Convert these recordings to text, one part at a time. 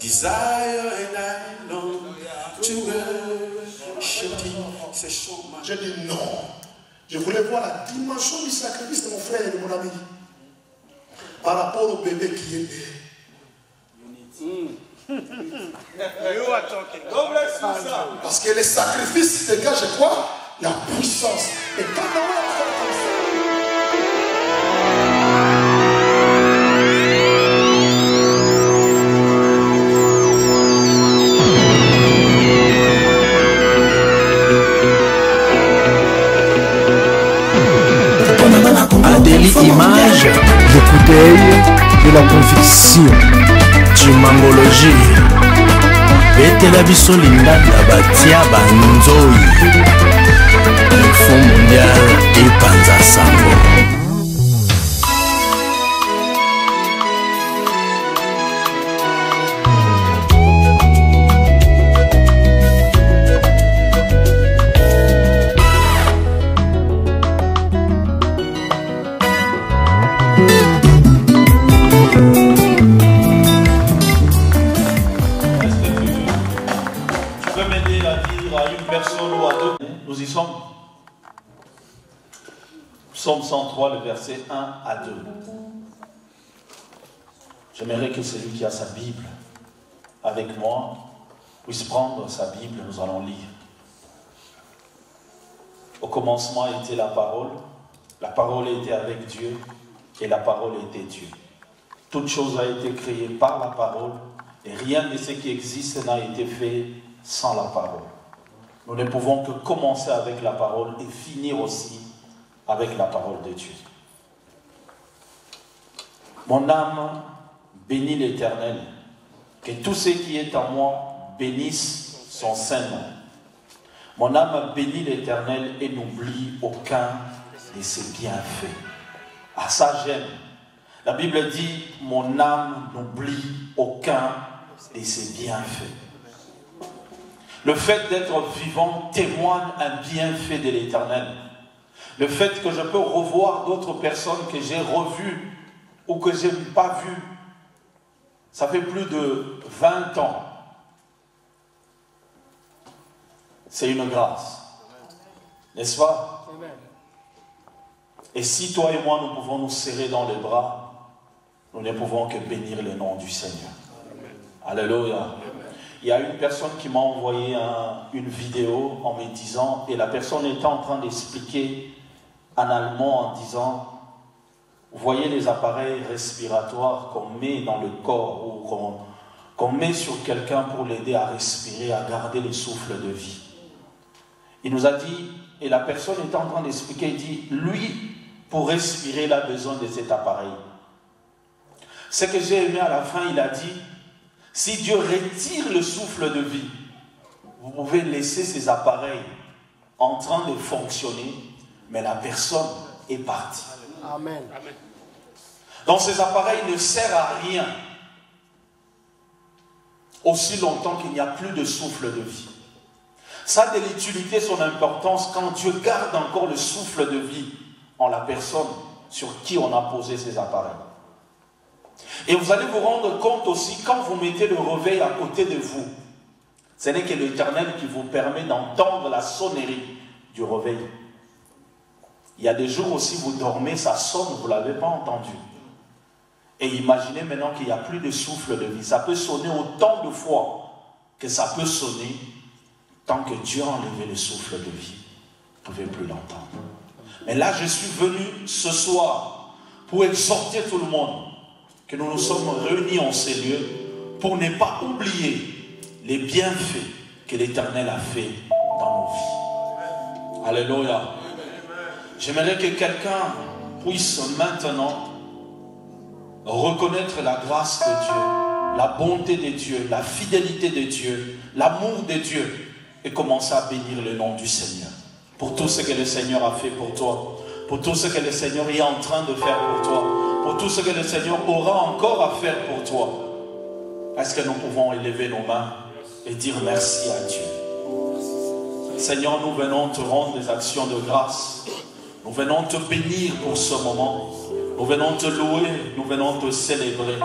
desire and I long to worship Thee. C'est chaud, man. Je dis non. Je voulais voir la dimension du sacrifice de mon frère et de mon ami par rapport au bébé qui est né. You are talking. God bless you, sir. Parce que les sacrifices dégagent quoi? La puissance. Et quand on va faire comme ça, Adélie Image, le coup d'œil de la conviction, Chimangologie, Betela biso linganda batia banzoi, le Fonds mondial et Panza Sango. Nous y sommes. Psaume 103, le verset 1 à 2. J'aimerais que celui qui a sa Bible avec moi puisse prendre sa Bible, nous allons lire. Au commencement était la parole était avec Dieu, et la parole était Dieu. Toute chose a été créée par la parole, et rien de ce qui existe n'a été fait sans la parole. Nous ne pouvons que commencer avec la parole et finir aussi avec la parole de Dieu. Mon âme bénit l'Éternel, que tout ce qui est en moi bénisse son saint nom. Mon âme bénit l'Éternel et n'oublie aucun de ses bienfaits. Ah, ça j'aime. La Bible dit, mon âme n'oublie aucun de ses bienfaits. Le fait d'être vivant témoigne un bienfait de l'Éternel. Le fait que je peux revoir d'autres personnes que j'ai revues ou que je n'ai pas vues, ça fait plus de 20 ans. C'est une grâce. N'est-ce pas? Et si toi et moi nous pouvons nous serrer dans les bras, nous ne pouvons que bénir le nom du Seigneur. Alléluia. Il y a une personne qui m'a envoyé une vidéo en me disant, et la personne était en train d'expliquer en allemand en disant, vous voyez les appareils respiratoires qu'on met dans le corps ou qu'on met sur quelqu'un pour l'aider à respirer, à garder le souffle de vie. Il nous a dit, et la personne était en train d'expliquer, il dit, lui, pour respirer, il a besoin de cet appareil. Ce que j'ai aimé à la fin, il a dit, si Dieu retire le souffle de vie, vous pouvez laisser ces appareils en train de fonctionner, mais la personne est partie. Amen. Donc ces appareils ne servent à rien aussi longtemps qu'il n'y a plus de souffle de vie. Ça a de l'utilité, son importance, quand Dieu garde encore le souffle de vie en la personne sur qui on a posé ces appareils. Et vous allez vous rendre compte aussi, quand vous mettez le réveil à côté de vous, ce n'est que l'Éternel qui vous permet d'entendre la sonnerie du réveil. Il y a des jours aussi, vous dormez, ça sonne, vous ne l'avez pas entendu. Et imaginez maintenant qu'il n'y a plus de souffle de vie. Ça peut sonner autant de fois que ça peut sonner tant que Dieu a enlevé le souffle de vie. Vous ne pouvez plus l'entendre. Mais là, je suis venu ce soir pour exhorter tout le monde que nous nous sommes réunis en ces lieux pour ne pas oublier les bienfaits que l'Éternel a fait dans nos vies. Alléluia. J'aimerais que quelqu'un puisse maintenant reconnaître la grâce de Dieu, la bonté de Dieu, la fidélité de Dieu, l'amour de Dieu et commencer à bénir le nom du Seigneur. Pour tout ce que le Seigneur a fait pour toi, pour tout ce que le Seigneur est en train de faire pour toi, pour tout ce que le Seigneur aura encore à faire pour toi. Est-ce que nous pouvons élever nos mains et dire merci à Dieu? Seigneur, nous venons te rendre des actions de grâce. Nous venons te bénir pour ce moment. Nous venons te louer, nous venons te célébrer.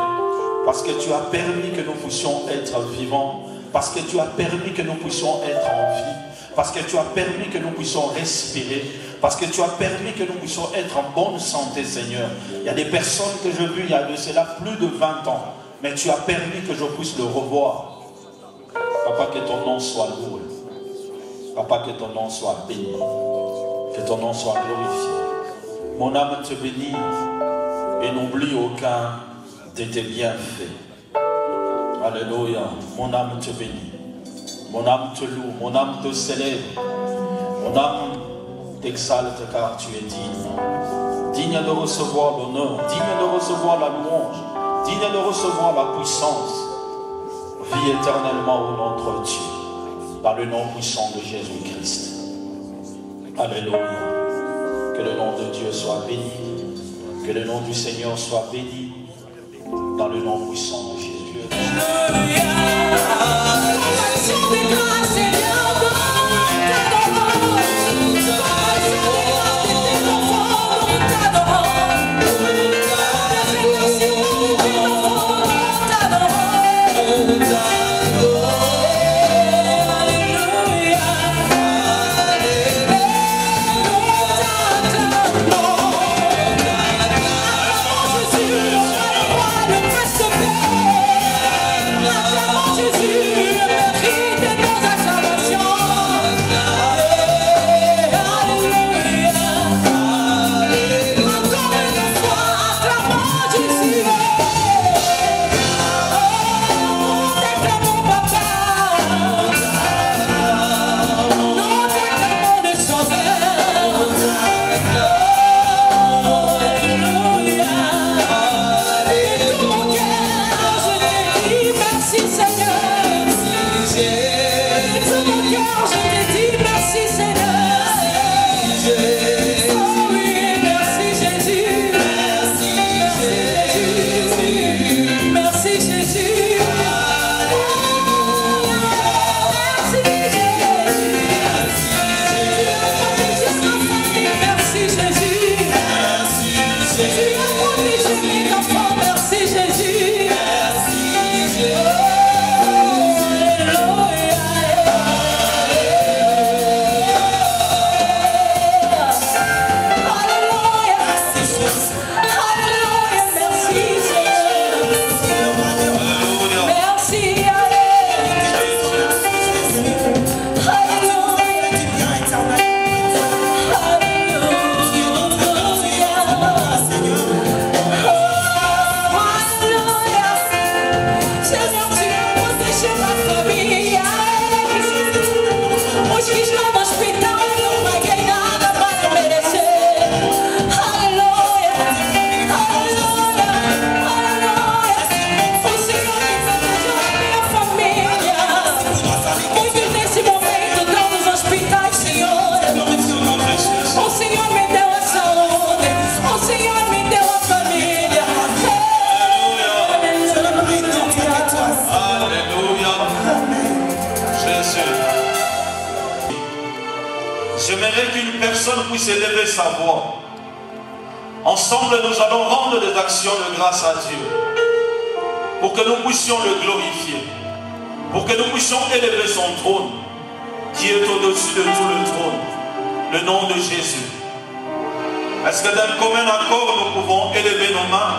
Parce que tu as permis que nous puissions être vivants. Parce que tu as permis que nous puissions être en vie. Parce que tu as permis que nous puissions respirer. Parce que tu as permis que nous puissions être en bonne santé, Seigneur. Il y a des personnes que je vis il y a de cela plus de 20 ans. Mais tu as permis que je puisse le revoir. Papa, que ton nom soit loué. Papa, que ton nom soit béni. Que ton nom soit glorifié. Mon âme te bénit et n'oublie aucun de tes bienfaits. Alléluia. Mon âme te bénit. Mon âme te loue. Mon âme te célèbre. Mon âme t'exalte car tu es digne. Digne de recevoir l'honneur. Digne de recevoir la louange. Digne de recevoir la puissance. Vis éternellement au notre Dieu. Dans le nom puissant de Jésus-Christ. Alléluia. Que le nom de Dieu soit béni. Que le nom du Seigneur soit béni. Dans le nom puissant de Jésus. J'aimerais qu'une personne puisse élever sa voix. Ensemble, nous allons rendre des actions de grâce à Dieu. Pour que nous puissions le glorifier. Pour que nous puissions élever son trône. Qui est au-dessus de tout le trône. Le nom de Jésus. Est-ce que d'un commun accord, nous pouvons élever nos mains?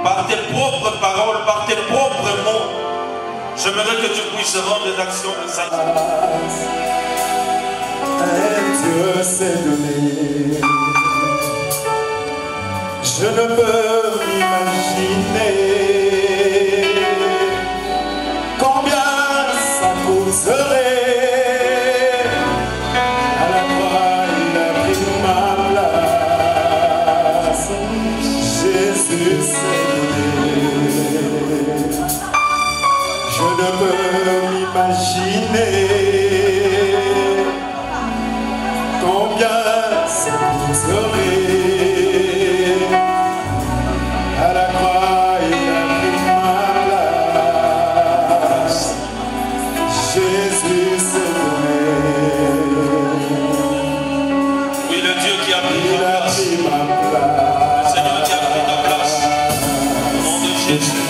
Par tes propres paroles, par tes propres mots. J'aimerais que tu puisses rendre des actions de sacrifice. Dieu s'est donné. Je ne peux m'imaginer combien ça coûterait. À la croix, il a pris ma place. Jésus s'est donné. Je ne peux m'imaginer combien ça coûterait. À la croix, il a pris ma place. Jésus s'est donné. Oui, le Dieu qui a pris ta place. Il a pris ma place. Le Seigneur qui a pris ta place. Au nom de Jésus.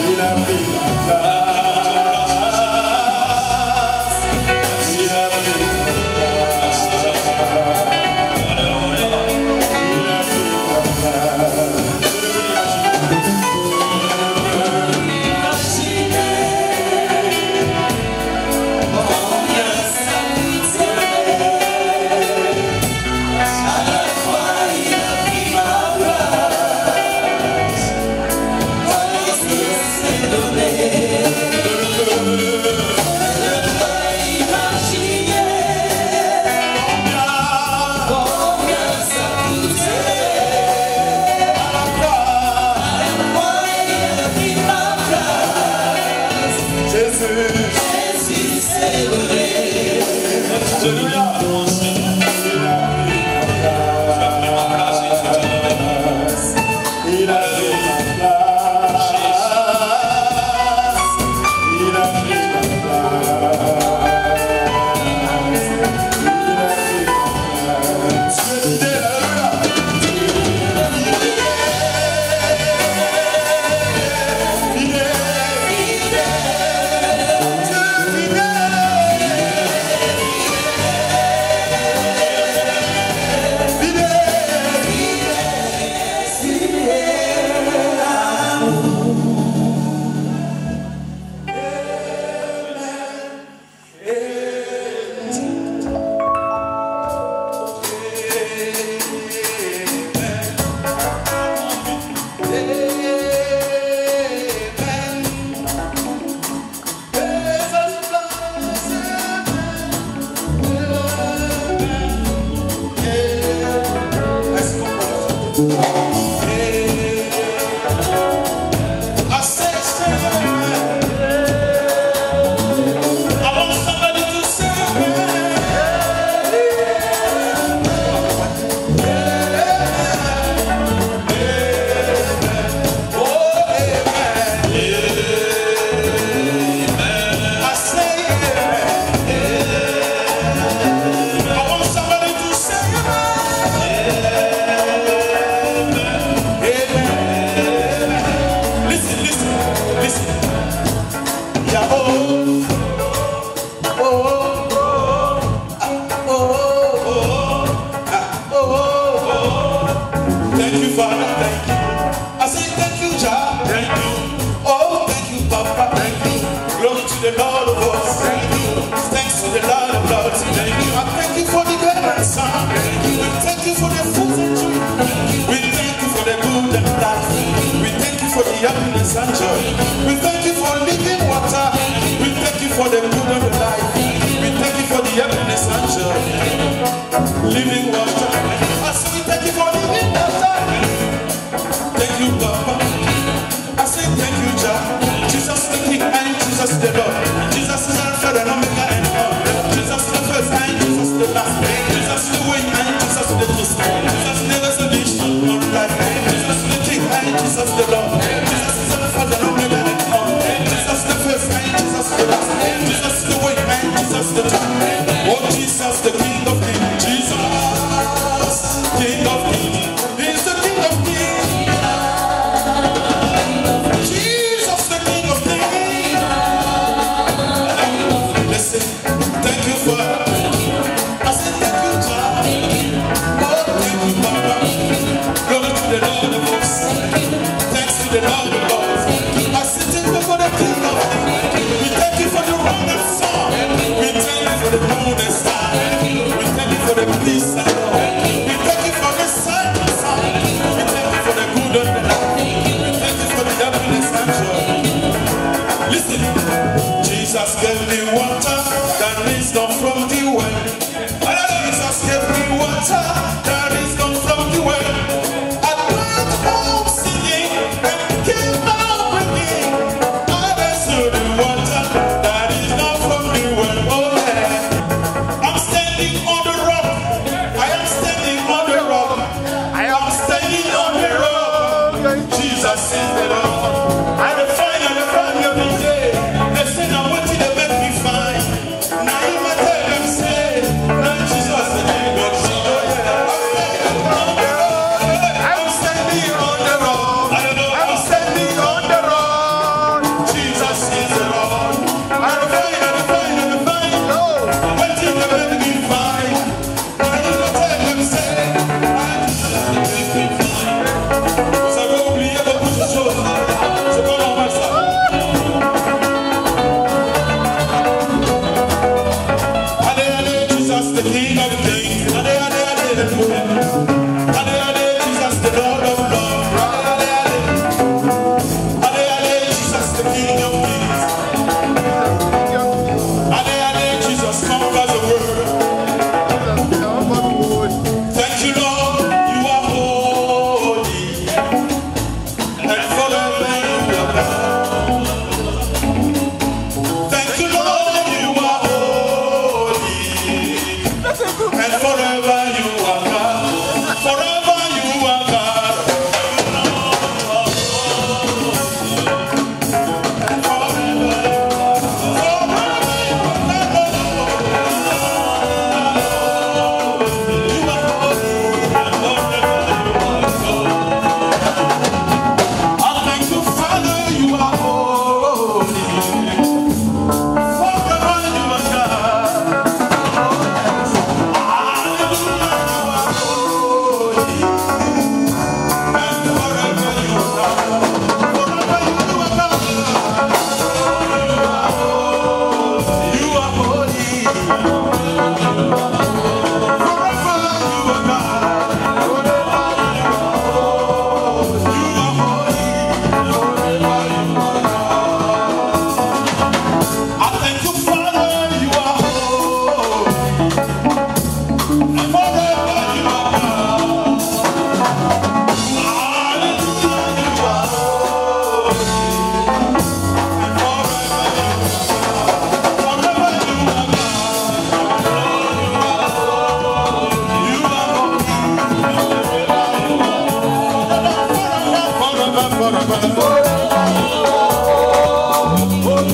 Now you might tell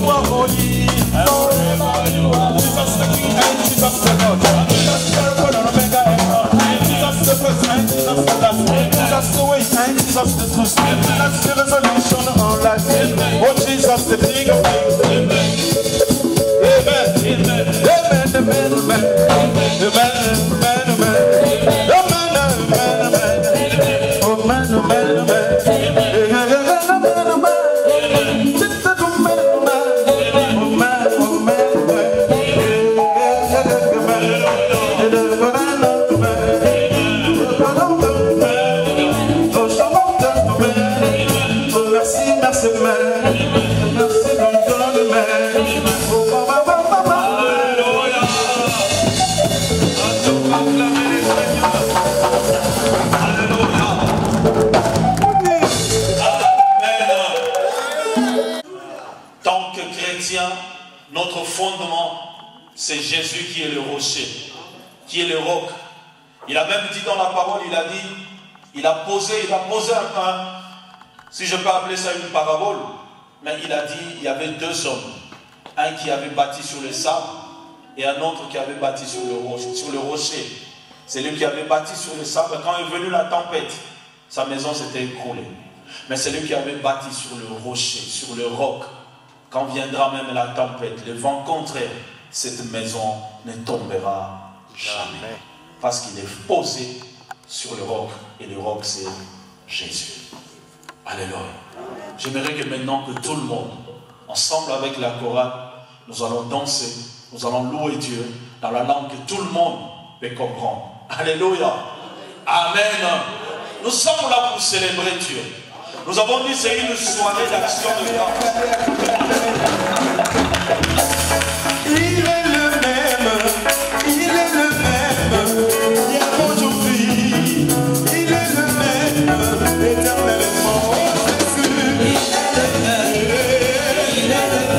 are holy. Forever you are. Jesus the King and Jesus the Lord. Jesus the Alpha and Omega and God. Jesus the first and Jesus the last. Jesus the way and Jesus the truth. That's the resolution of life. Oh Jesus the King of Kings. Amen. Amen. Amen. Amen. Amen. Notre fondement, c'est Jésus qui est le rocher, qui est le roc. Il a même dit dans la parole, il a posé si je peux appeler ça une parabole, mais il a dit, il y avait deux hommes, un qui avait bâti sur le sable et un autre qui avait bâti sur le rocher. C'est lui qui avait bâti sur le sable. Quand est venue la tempête, sa maison s'était écroulée. Mais c'est lui qui avait bâti sur le rocher, sur le roc. Quand viendra même la tempête, le vent contraire, cette maison ne tombera jamais. Parce qu'il est posé sur le roc, et le roc c'est Jésus. Alléluia. J'aimerais que maintenant que tout le monde, ensemble avec la chorale, nous allons danser, nous allons louer Dieu dans la langue que tout le monde peut comprendre. Alléluia. Amen. Nous sommes là pour célébrer Dieu. Nous avons dit c'est une soirée d'action de grâce. Il est le même, hier, aujourd'hui, il est le même, éternellement, Jésus. Il est le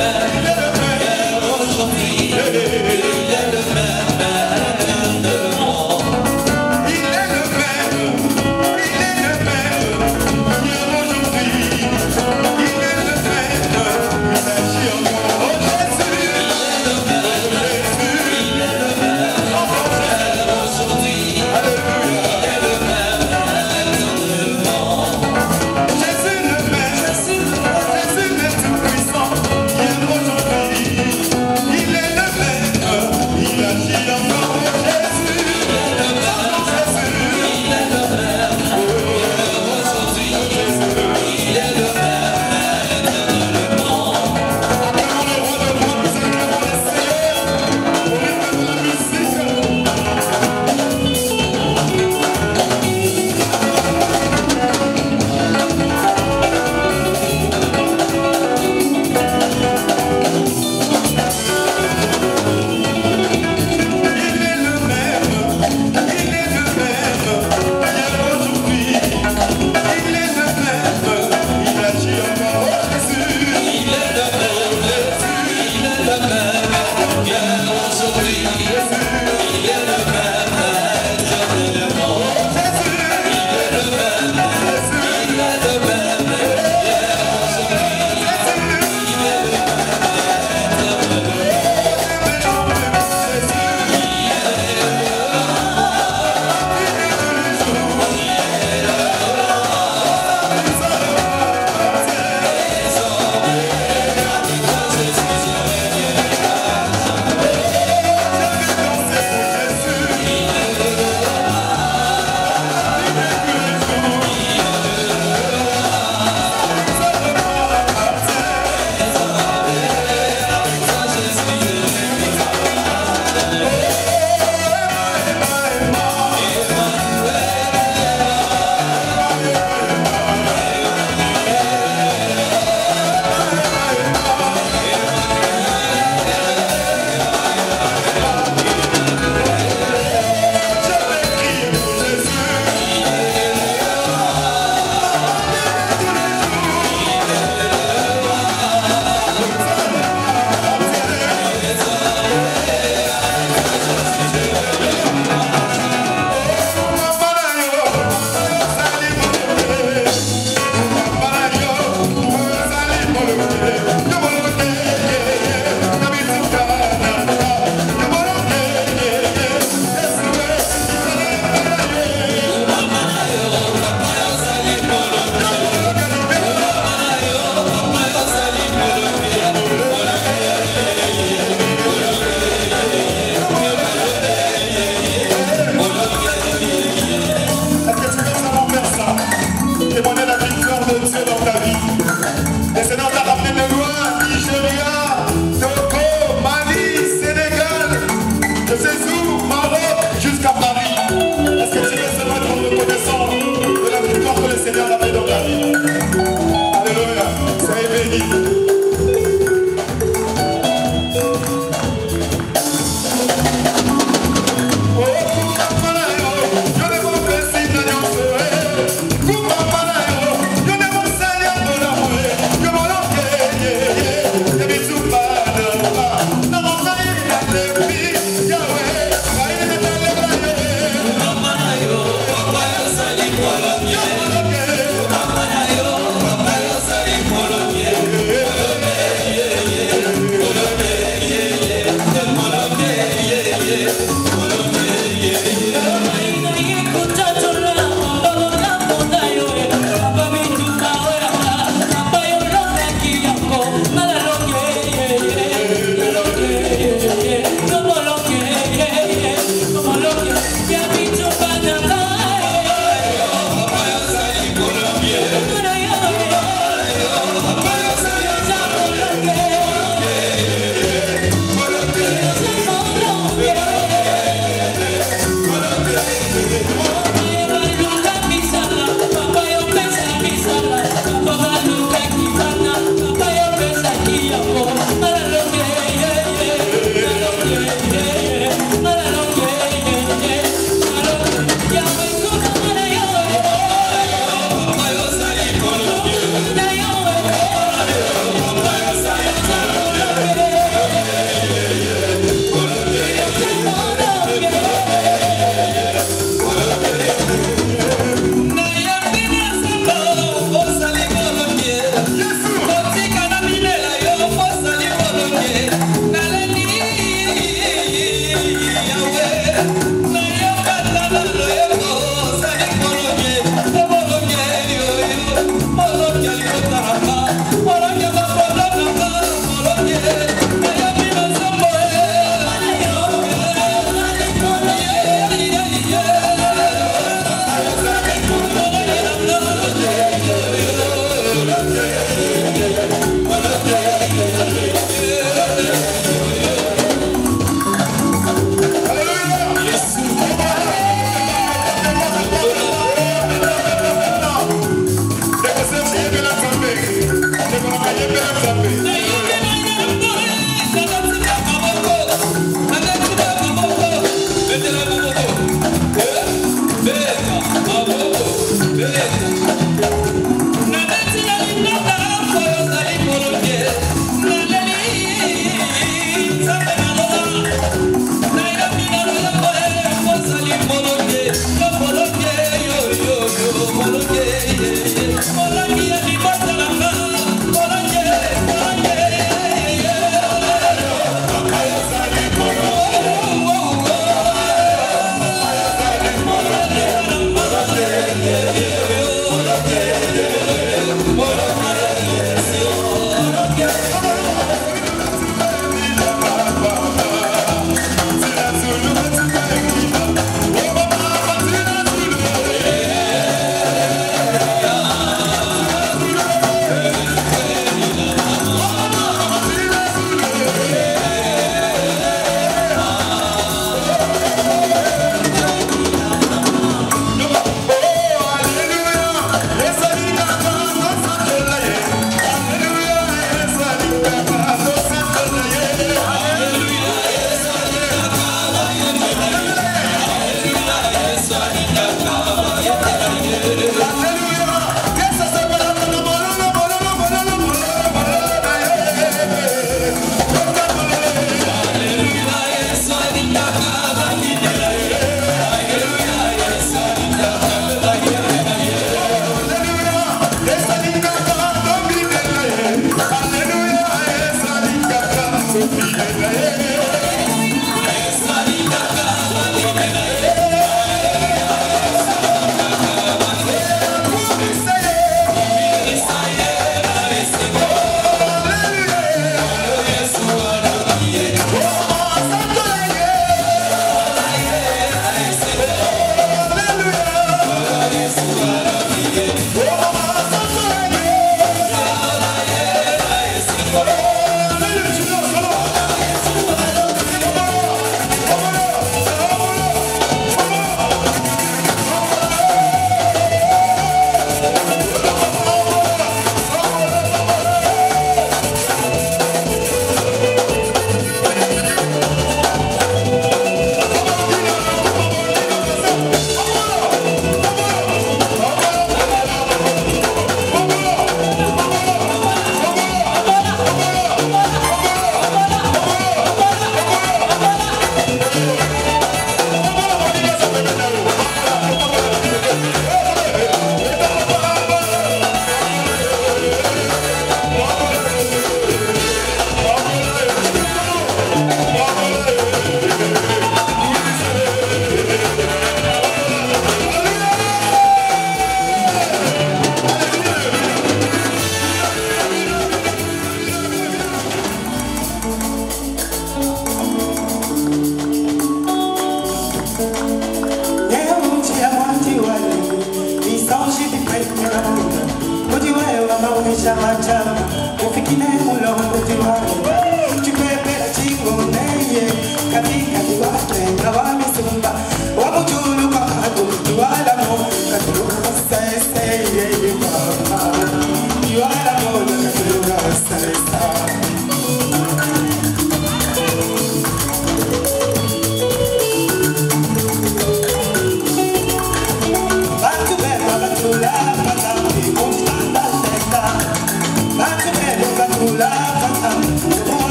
même, aujourd'hui, il est le même, éternellement. Il est le même, hier, aujourd'hui, il est le même, il agit en moi.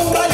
Kubala,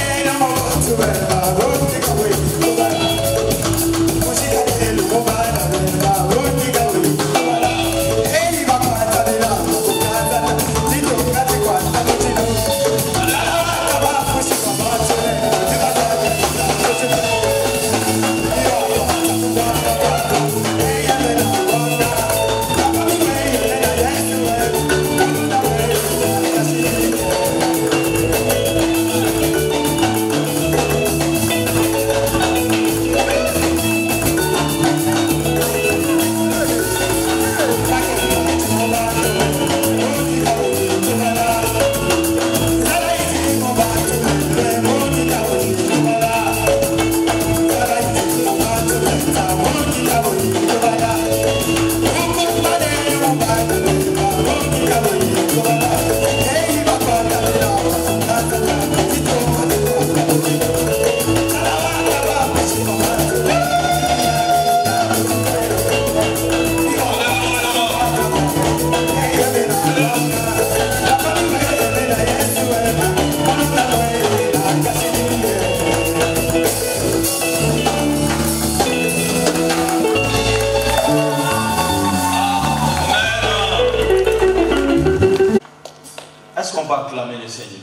Est-ce qu'on va acclamer le Seigneur?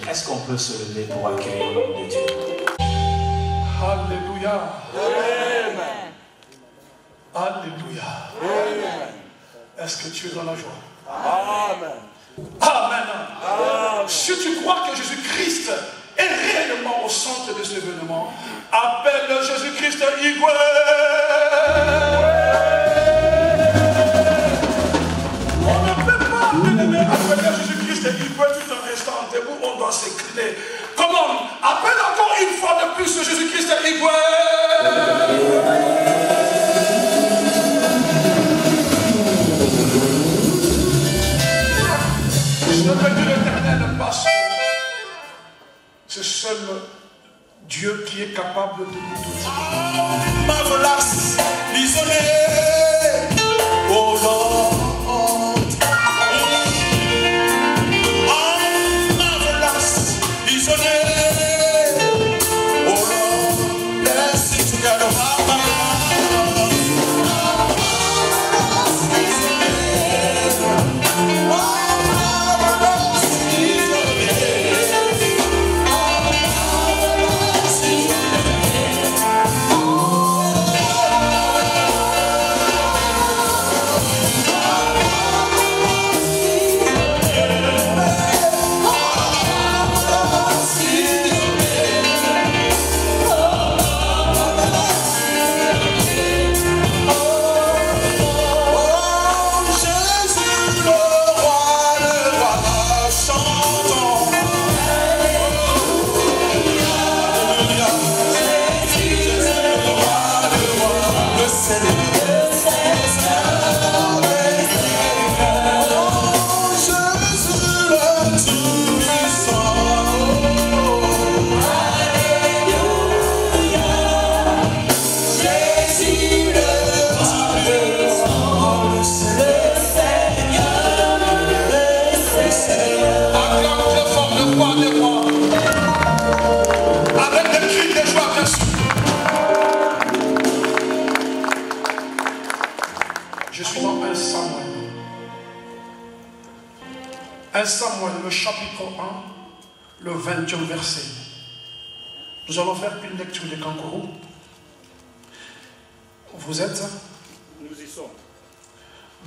Est-ce qu'on peut se lever pour accueillir le nom de Dieu? Alléluia. Amen. Alléluia. Amen. Est-ce que tu es dans la joie? Amen. Amen. Amen. Si tu crois que Jésus-Christ est réellement au centre de cet événement, appelle Jésus-Christ Igwe. On ne peut pas appeler Jésus-Christ Igwe tout en restant debout, on doit s'écrire. Comment? Appelle encore une fois de plus Jésus-Christ Igwe. Je veux que l'Éternel passe. C'est seul Dieu qui est capable de nous tout. Marvelous, isolé, oh Lord. Marvelous, isolé, oh Lord. Let's sing together. Je suis dans 1 Samuel. 1 Samuel, le chapitre 1, le 20e verset. Nous allons faire une lecture des kangourous. Vous êtes? Nous y sommes.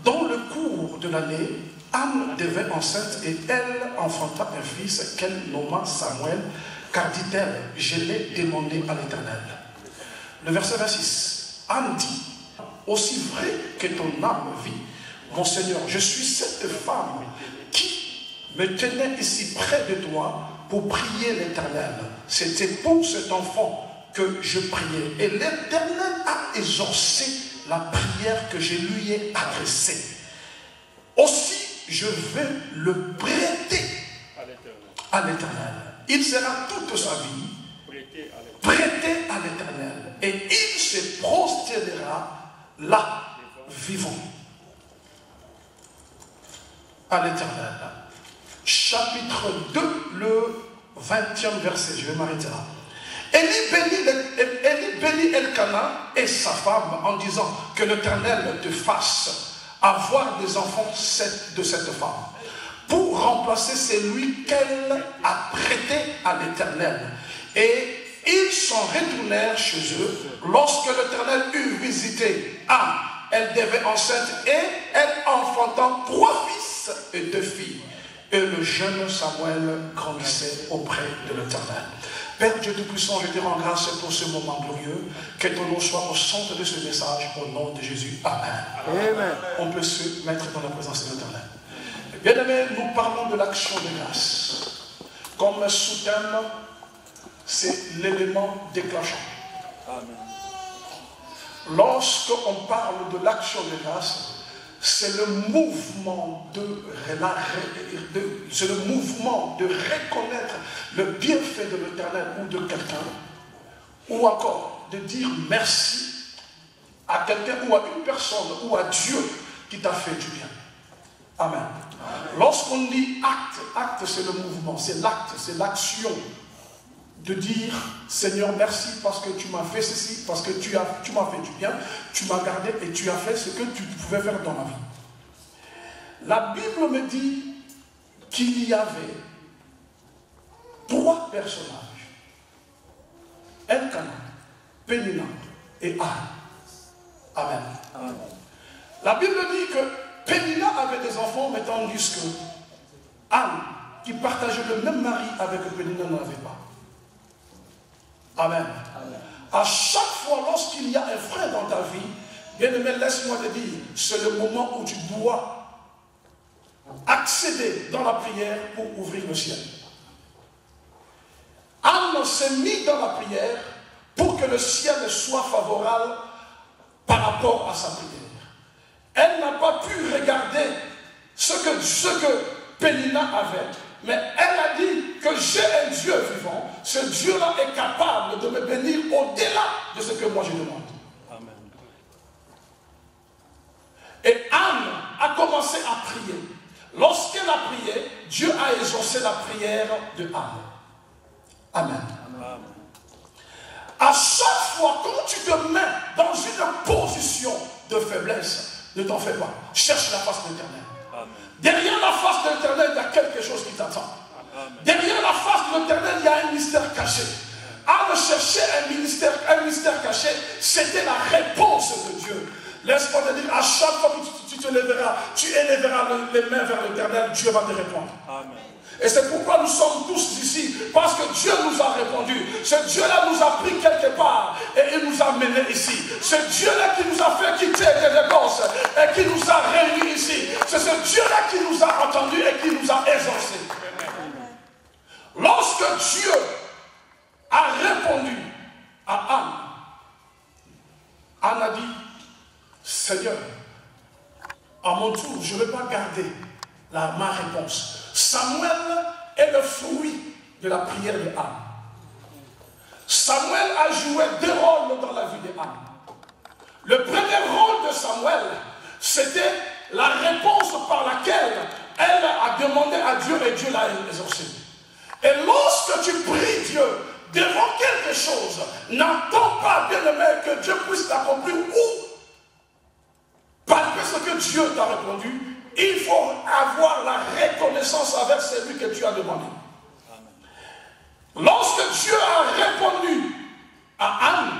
Dans le cours de l'année, Anne devint enceinte et elle enfanta un fils qu'elle nomma Samuel, car dit-elle, je l'ai demandé à l'Éternel. Le verset 26, Anne dit, aussi vrai que ton âme vit, mon Seigneur, je suis cette femme qui me tenait ici près de toi pour prier l'Éternel. C'était pour cet enfant que je priais. Et l'Éternel a exaucé la prière que je lui ai adressée. Aussi, je vais le prêter à l'Éternel. Il sera toute sa vie prêté à l'Éternel. Et il se prosternera là, vivant, à l'Éternel. Chapitre 2, le 20e verset, je vais m'arrêter là. Élie bénit Elkana et sa femme en disant que l'Éternel te fasse avoir des enfants de cette femme, pour remplacer celui qu'elle a prêté à l'Éternel. Et ils s'en retournèrent chez eux. Lorsque l'Éternel eut visité Anne, elle devait enceinte et elle enfantant 3 fils et 2 filles. Et le jeune Samuel grandissait auprès de l'Éternel. Père Dieu Tout-Puissant, je te rends grâce pour ce moment glorieux. Que ton nom soit au centre de ce message, au nom de Jésus. Amen. Amen. On peut se mettre dans la présence de l'Éternel. Bien-aimés, nous parlons de l'action de grâce. Comme sous-thème, c'est l'élément déclenchant. Amen. Lorsqu'on parle de l'action de grâce, c'est le mouvement de reconnaître le bienfait de l'Éternel ou de quelqu'un, ou encore de dire merci à quelqu'un ou à une personne ou à Dieu qui t'a fait du bien. Amen. Lorsqu'on dit acte c'est le mouvement, c'est l'acte, c'est l'action de dire Seigneur merci parce que tu m'as fait ceci, parce que tu m'as fait du bien, tu m'as gardé et tu as fait ce que tu pouvais faire dans ma vie. La Bible me dit qu'il y avait 3 personnages. Elkanah, Pénina et Anne. Amen. Amen. La Bible dit que Pénina avait des enfants, mais tandis que Anne, qui partageait le même mari avec Pénina, n'en avait pas. Amen. Amen. À chaque fois, lorsqu'il y a un frère dans ta vie, bien-aimé, laisse-moi te dire, c'est le moment où tu dois accéder dans la prière pour ouvrir le ciel. Anne s'est mise dans la prière pour que le ciel soit favorable par rapport à sa prière. Elle n'a pas pu regarder ce que Pénina avait, mais elle a dit que j'ai un Dieu vivant. Ce Dieu-là est capable de me bénir au-delà de ce que moi je demande. Amen. Et Anne a commencé à prier. Lorsqu'elle a prié, Dieu a exaucé la prière de Anne. Amen. Amen. À chaque fois, quand tu te mets dans une position de faiblesse, ne t'en fais pas. Cherche la face de l'Éternel. Derrière la face de l'Éternel, il y a quelque chose qui t'attend. Derrière la face de l'Éternel, il y a un mystère caché. Anne cherchait un mystère caché, c'était la réponse de Dieu. Laisse-moi te dire, à chaque fois que tu te lèveras, tu élèveras les mains vers l'Éternel, Dieu va te répondre. Amen. Et c'est pourquoi nous sommes tous ici, parce que Dieu nous a répondu. Ce Dieu-là nous a pris quelque part et il nous a menés ici. Ce Dieu-là qui nous a fait quitter des gosses et qui nous a réunis ici. C'est ce Dieu-là qui nous a entendus et qui nous a exaucés. Lorsque Dieu a répondu à Anne, Anne a dit, Seigneur, à mon tour, je ne vais pas garder ma réponse. Samuel est le fruit de la prière de Anne. Samuel a joué 2 rôles dans la vie de Anne. Le premier rôle de Samuel, c'était la réponse par laquelle elle a demandé à Dieu et Dieu l'a exaucé. Et lorsque tu pries Dieu devant quelque chose, n'attends pas, bien-aimé, que Dieu puisse t'accomplir ou malgré ce que Dieu t'a répondu. Il faut avoir la reconnaissance avec celui que tu as demandé. Amen. Lorsque Dieu a répondu à Anne,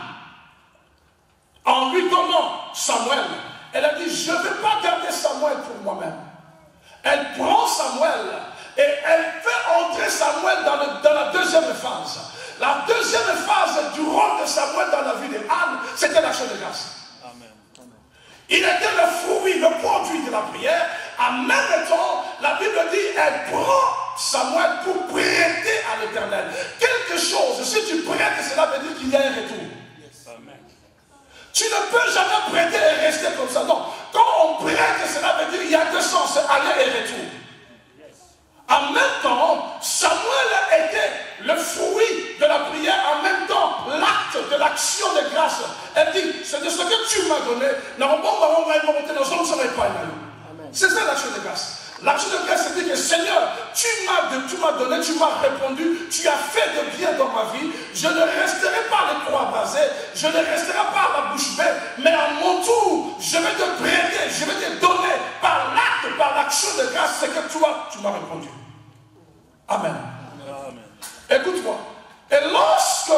en lui donnant Samuel, elle a dit, je ne vais pas garder Samuel pour moi-même. Elle prend Samuel et elle fait entrer Samuel dans la deuxième phase. La deuxième phase du rôle de Samuel dans la vie de Anne, c'était l'action de grâce. Il était le fruit, le produit de la prière. En même temps, la Bible dit, elle prend Samuel pour prêter à l'Éternel. Quelque chose, si tu prêtes, cela veut dire qu'il y a un retour. Amen. Tu ne peux jamais prêter et rester comme ça. Non. Quand on prête, cela veut dire qu'il y a 2 sens, aller et retour. En même temps, Samuel était le fruit de la prière, en même temps l'acte de l'action de grâce. Elle dit, c'est de ce que tu m'as donné. C'est ça l'action de grâce. L'action de grâce, c'est dire que Seigneur, tu m'as donné, tu m'as répondu, tu as fait de bien dans ma vie. Je ne resterai pas les croix basées, je ne resterai pas la bouche bée, mais à mon tour, je vais te prêter, je vais te donner par l'acte, par l'action de grâce, ce que toi, tu m'as répondu. Amen. Amen. Écoute-moi. Et lorsque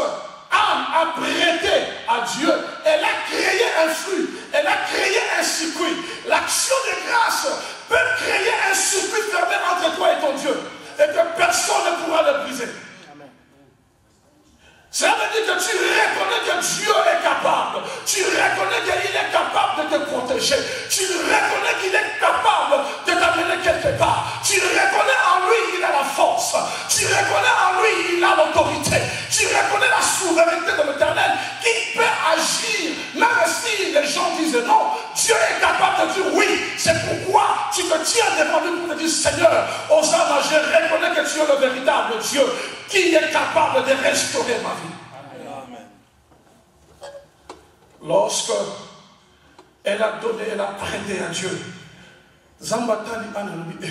Anne a prêté à Dieu, elle a créé un flux, elle a créé un circuit. L'action de grâce peut créer un circuit fermé entre toi et ton Dieu, et que personne ne pourra le briser. Cela veut dire que tu reconnais que Dieu est capable. Tu reconnais qu'il est capable de te protéger. Tu reconnais qu'il est capable de t'amener quelque part. Tu reconnais en lui qu'il a la force. Tu reconnais en lui qu'il a l'autorité. Tu reconnais la souveraineté de l'Éternel qui peut agir. Même si les gens disent non, Dieu est capable de dire oui. C'est pourquoi tu te tiens devant lui pour te dire Seigneur, Hosanna, je reconnais que tu es le véritable Dieu qui est capable de restaurer ma vie. Amen. Lorsque elle a donné, elle a prêté à Dieu, Zambatali Annabi,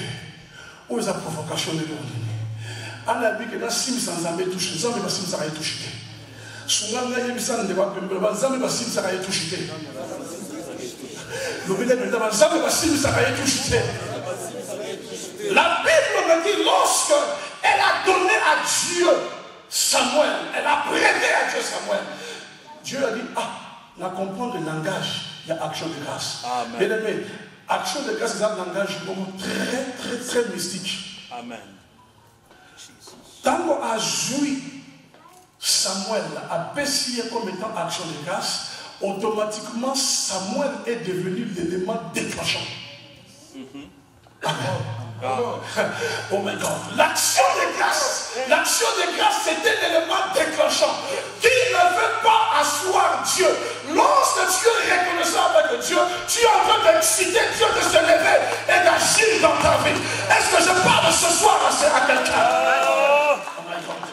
où est la provocation de l'ordre? Annabi que la sim sans amener touché, Zambi va sim sans rien touché. Soungana Yemisan de Wapemba, Zambi va sim sans rien touché. Le village de Zambi va sim sans rien touché. La Bible me dit, lorsque elle a donné à Dieu Samuel, elle a prêté à Dieu Samuel, Dieu a dit, la comprendre le langage, il y a action de grâce. Bien aimé, action de grâce, c'est un langage très mystique. Amen. Tant qu'on a joui Samuel a baissé comme étant action de grâce, automatiquement Samuel est devenu l'élément déclenchant. Oh my God. L'action de grâce, c'était l'élément déclenchant. Qui ne veut pas asseoir Dieu? Lorsque tu es reconnaissant avec Dieu, tu es en train d'exciter Dieu de se lever et d'agir dans ta vie. Est-ce que je parle ce soir à quelqu'un? Oh my God.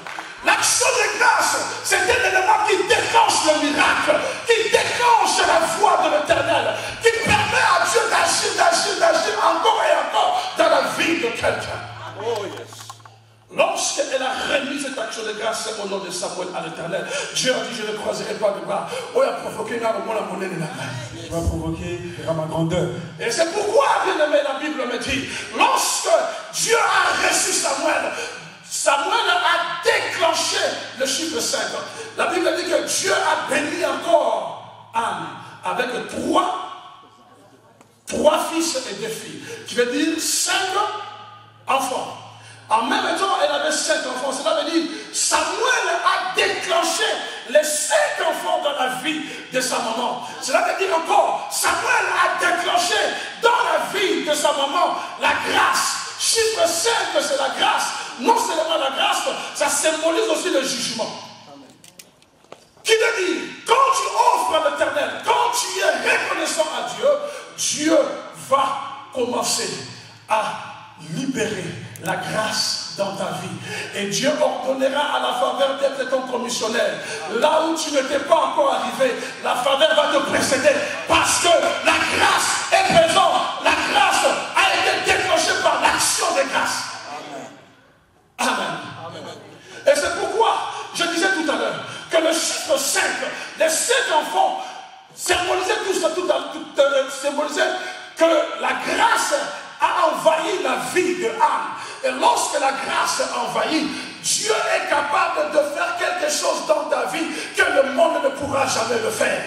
L'action de grâce, c'était l'élément qui déclenche le miracle, qui déclenche la voix de l'Éternel, qui permet à Dieu d'agir encore et encore dans la vie de quelqu'un. Oh yes. Lorsqu'elle a remis cette action de grâce au nom de Samuel à l'Éternel, Dieu a dit, je ne croiserai pas de bras. Oh, il a provoqué la monnaie de la main. Il va provoquer ma grandeur. Et c'est pourquoi, bien aimé, la Bible me dit, lorsque Dieu a reçu Samuel a déclenché le chiffre 5. La Bible dit que Dieu a béni encore Anne avec trois fils et 2 filles. Qui veut dire 5 enfants. En même temps, elle avait 5 enfants. Cela veut dire Samuel a déclenché les 5 enfants dans la vie de sa maman. Cela veut dire encore, Samuel a déclenché dans la vie de sa maman la grâce. Chiffre 5, c'est la grâce. Non seulement la grâce, ça symbolise aussi le jugement. Qui veut dire, quand tu offres à l'Éternel, quand tu es reconnaissant à Dieu, Dieu va commencer à libérer la grâce dans ta vie. Et Dieu ordonnera à la faveur d'être ton commissionnaire. Là où tu n'étais pas encore arrivé, la faveur va te précéder. Parce que la grâce est présente. La grâce a été déclenchée par l'action de grâce. Amen. Amen. Et c'est pourquoi je disais tout à l'heure que le chiffre 5, les 5 enfants symbolisaient symbolisaient que la grâce a envahi la vie de Anne. Et lorsque la grâce envahit, Dieu est capable de faire quelque chose dans ta vie que le monde ne pourra jamais le faire.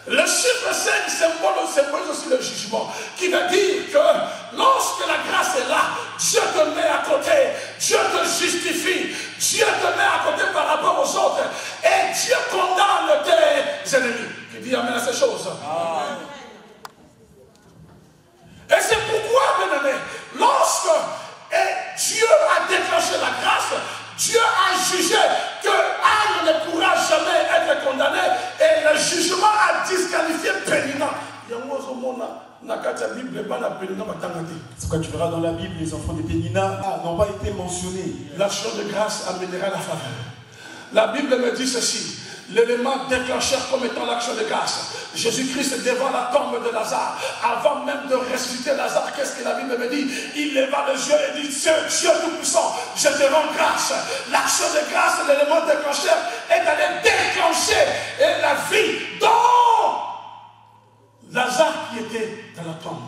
Le chiffre 5 symbolise aussi le jugement, qui veut dire que lorsque la grâce est là, Dieu te met à côté, Dieu te justifie, Dieu te met à côté par rapport aux autres, et Dieu condamne tes ennemis. Qui dit amen à ces choses. Et c'est pourquoi, bien aimé, lorsque Dieu a déclenché la grâce, Dieu a jugé que Anne ne pourra jamais être condamnée et le jugement a disqualifié Pénina. C'est quoi tu verras dans la Bible, les enfants de Pénina n'ont pas été mentionnés. L'action de grâce amènera la faveur. La Bible me dit ceci. L'élément déclencheur comme étant l'action de grâce. Jésus-Christ devant la tombe de Lazare, avant même de ressusciter Lazare, qu'est-ce que la Bible me dit? Il leva les yeux et dit, Dieu Tout-Puissant, je te rends grâce. L'action de grâce, l'élément déclencheur, est allé déclencher la vie dans Lazare qui était dans la tombe.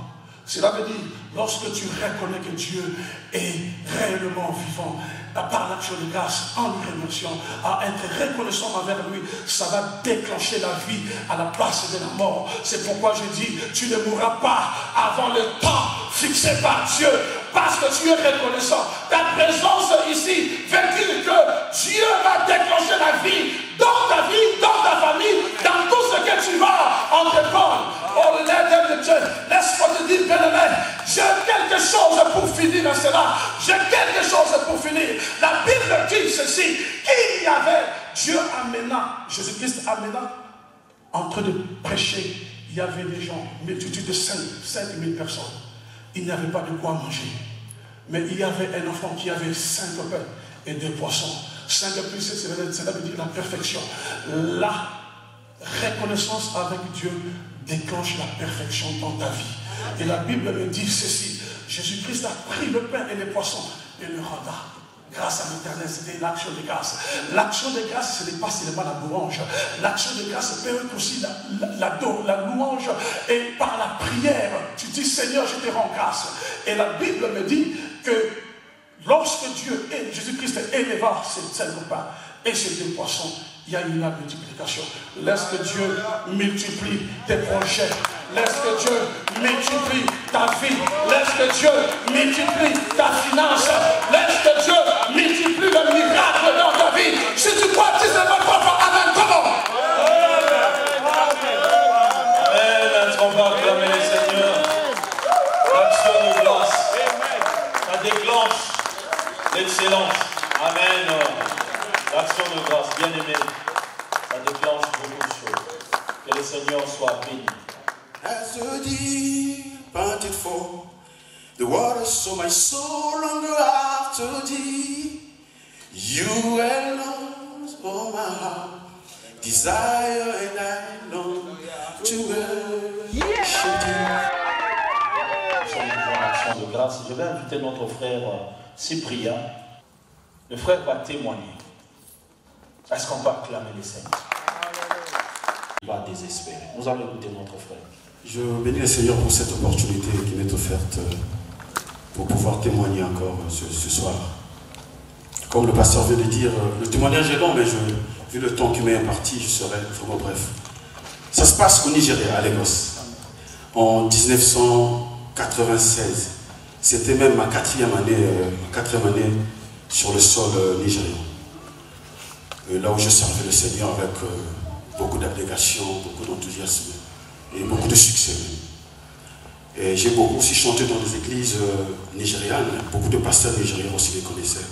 Cela veut dire, lorsque tu reconnais que Dieu est réellement vivant, par l'action de grâce, en lui remerciant, à être reconnaissant envers lui, ça va déclencher la vie à la place de la mort. C'est pourquoi je dis, tu ne mourras pas avant le temps fixé par Dieu, parce que tu es reconnaissant. Ta présence ici veut dire que Dieu va déclencher la vie dans ta vie, dans ta famille, dans tout ce que tu vas entreprendre. Oh, l'aide de Dieu, laisse-moi te dire, bien-aimé, j'ai quelque chose pour finir dans cela. J'ai quelque chose pour finir. La Bible dit ceci, qu'il y avait, Dieu amena, Jésus-Christ amena, en train de prêcher, il y avait des gens, une multitude de 5 000 personnes. Il n'y avait pas de quoi manger. Mais il y avait un enfant qui avait 5 pains et 2 poissons. 5 plus 7, cela veut dire la perfection. La reconnaissance avec Dieu déclenche la perfection dans ta vie. Et la Bible me dit ceci. Jésus-Christ a pris le pain et les poissons et le renda. grâce à l'Éternel, c'était l'action de grâce. L'action de grâce, ce n'est pas seulement la louange. L'action de grâce peut être aussi la louange et par la prière. Tu dis, Seigneur, je te rends grâce. Et la Bible me dit que lorsque Dieu et Jésus-Christ éleva cette repas et ces deux poissons, il y a une multiplication. Laisse que Dieu multiplie tes projets. Laisse que Dieu multiplie ta vie. Laisse que Dieu multiplie ta finance. Laisse que Dieu multiplie le miracle dans ta vie. Si tu crois, tu sais pas quoi. Amen. Comment? Amen. On va acclamer le Seigneur. L'action de grâce. Ça déclenche l'excellence. Amen. L'action de grâce, bien aimé, ça déclenche beaucoup de choses. Que le Seigneur soit béni. As the deep panted for the waters, so my soul hunger after thee. You alone, oh my heart, desire and I long to worship thee. Nous sommes en action de grâce. Je vais inviter notre frère Cyprien. Le frère va témoigner. Est-ce qu'on va acclamer les Seigneurs? Il va désespérer. Nous allons écouter notre frère. Je bénis le Seigneur pour cette opportunité qui m'est offerte pour pouvoir témoigner encore ce soir. Comme le pasteur vient de dire, le témoignage est long, mais vu le temps qui m'est imparti, je serai vraiment bref. Ça se passe au Nigeria, à Lagos, en 1996. C'était même ma quatrième année sur le sol nigérian. Là où je servais le Seigneur avec beaucoup d'abnégation, beaucoup d'enthousiasme et beaucoup de succès. Et j'ai beaucoup aussi chanté dans des églises nigérianes, beaucoup de pasteurs nigériens aussi les connaissaient.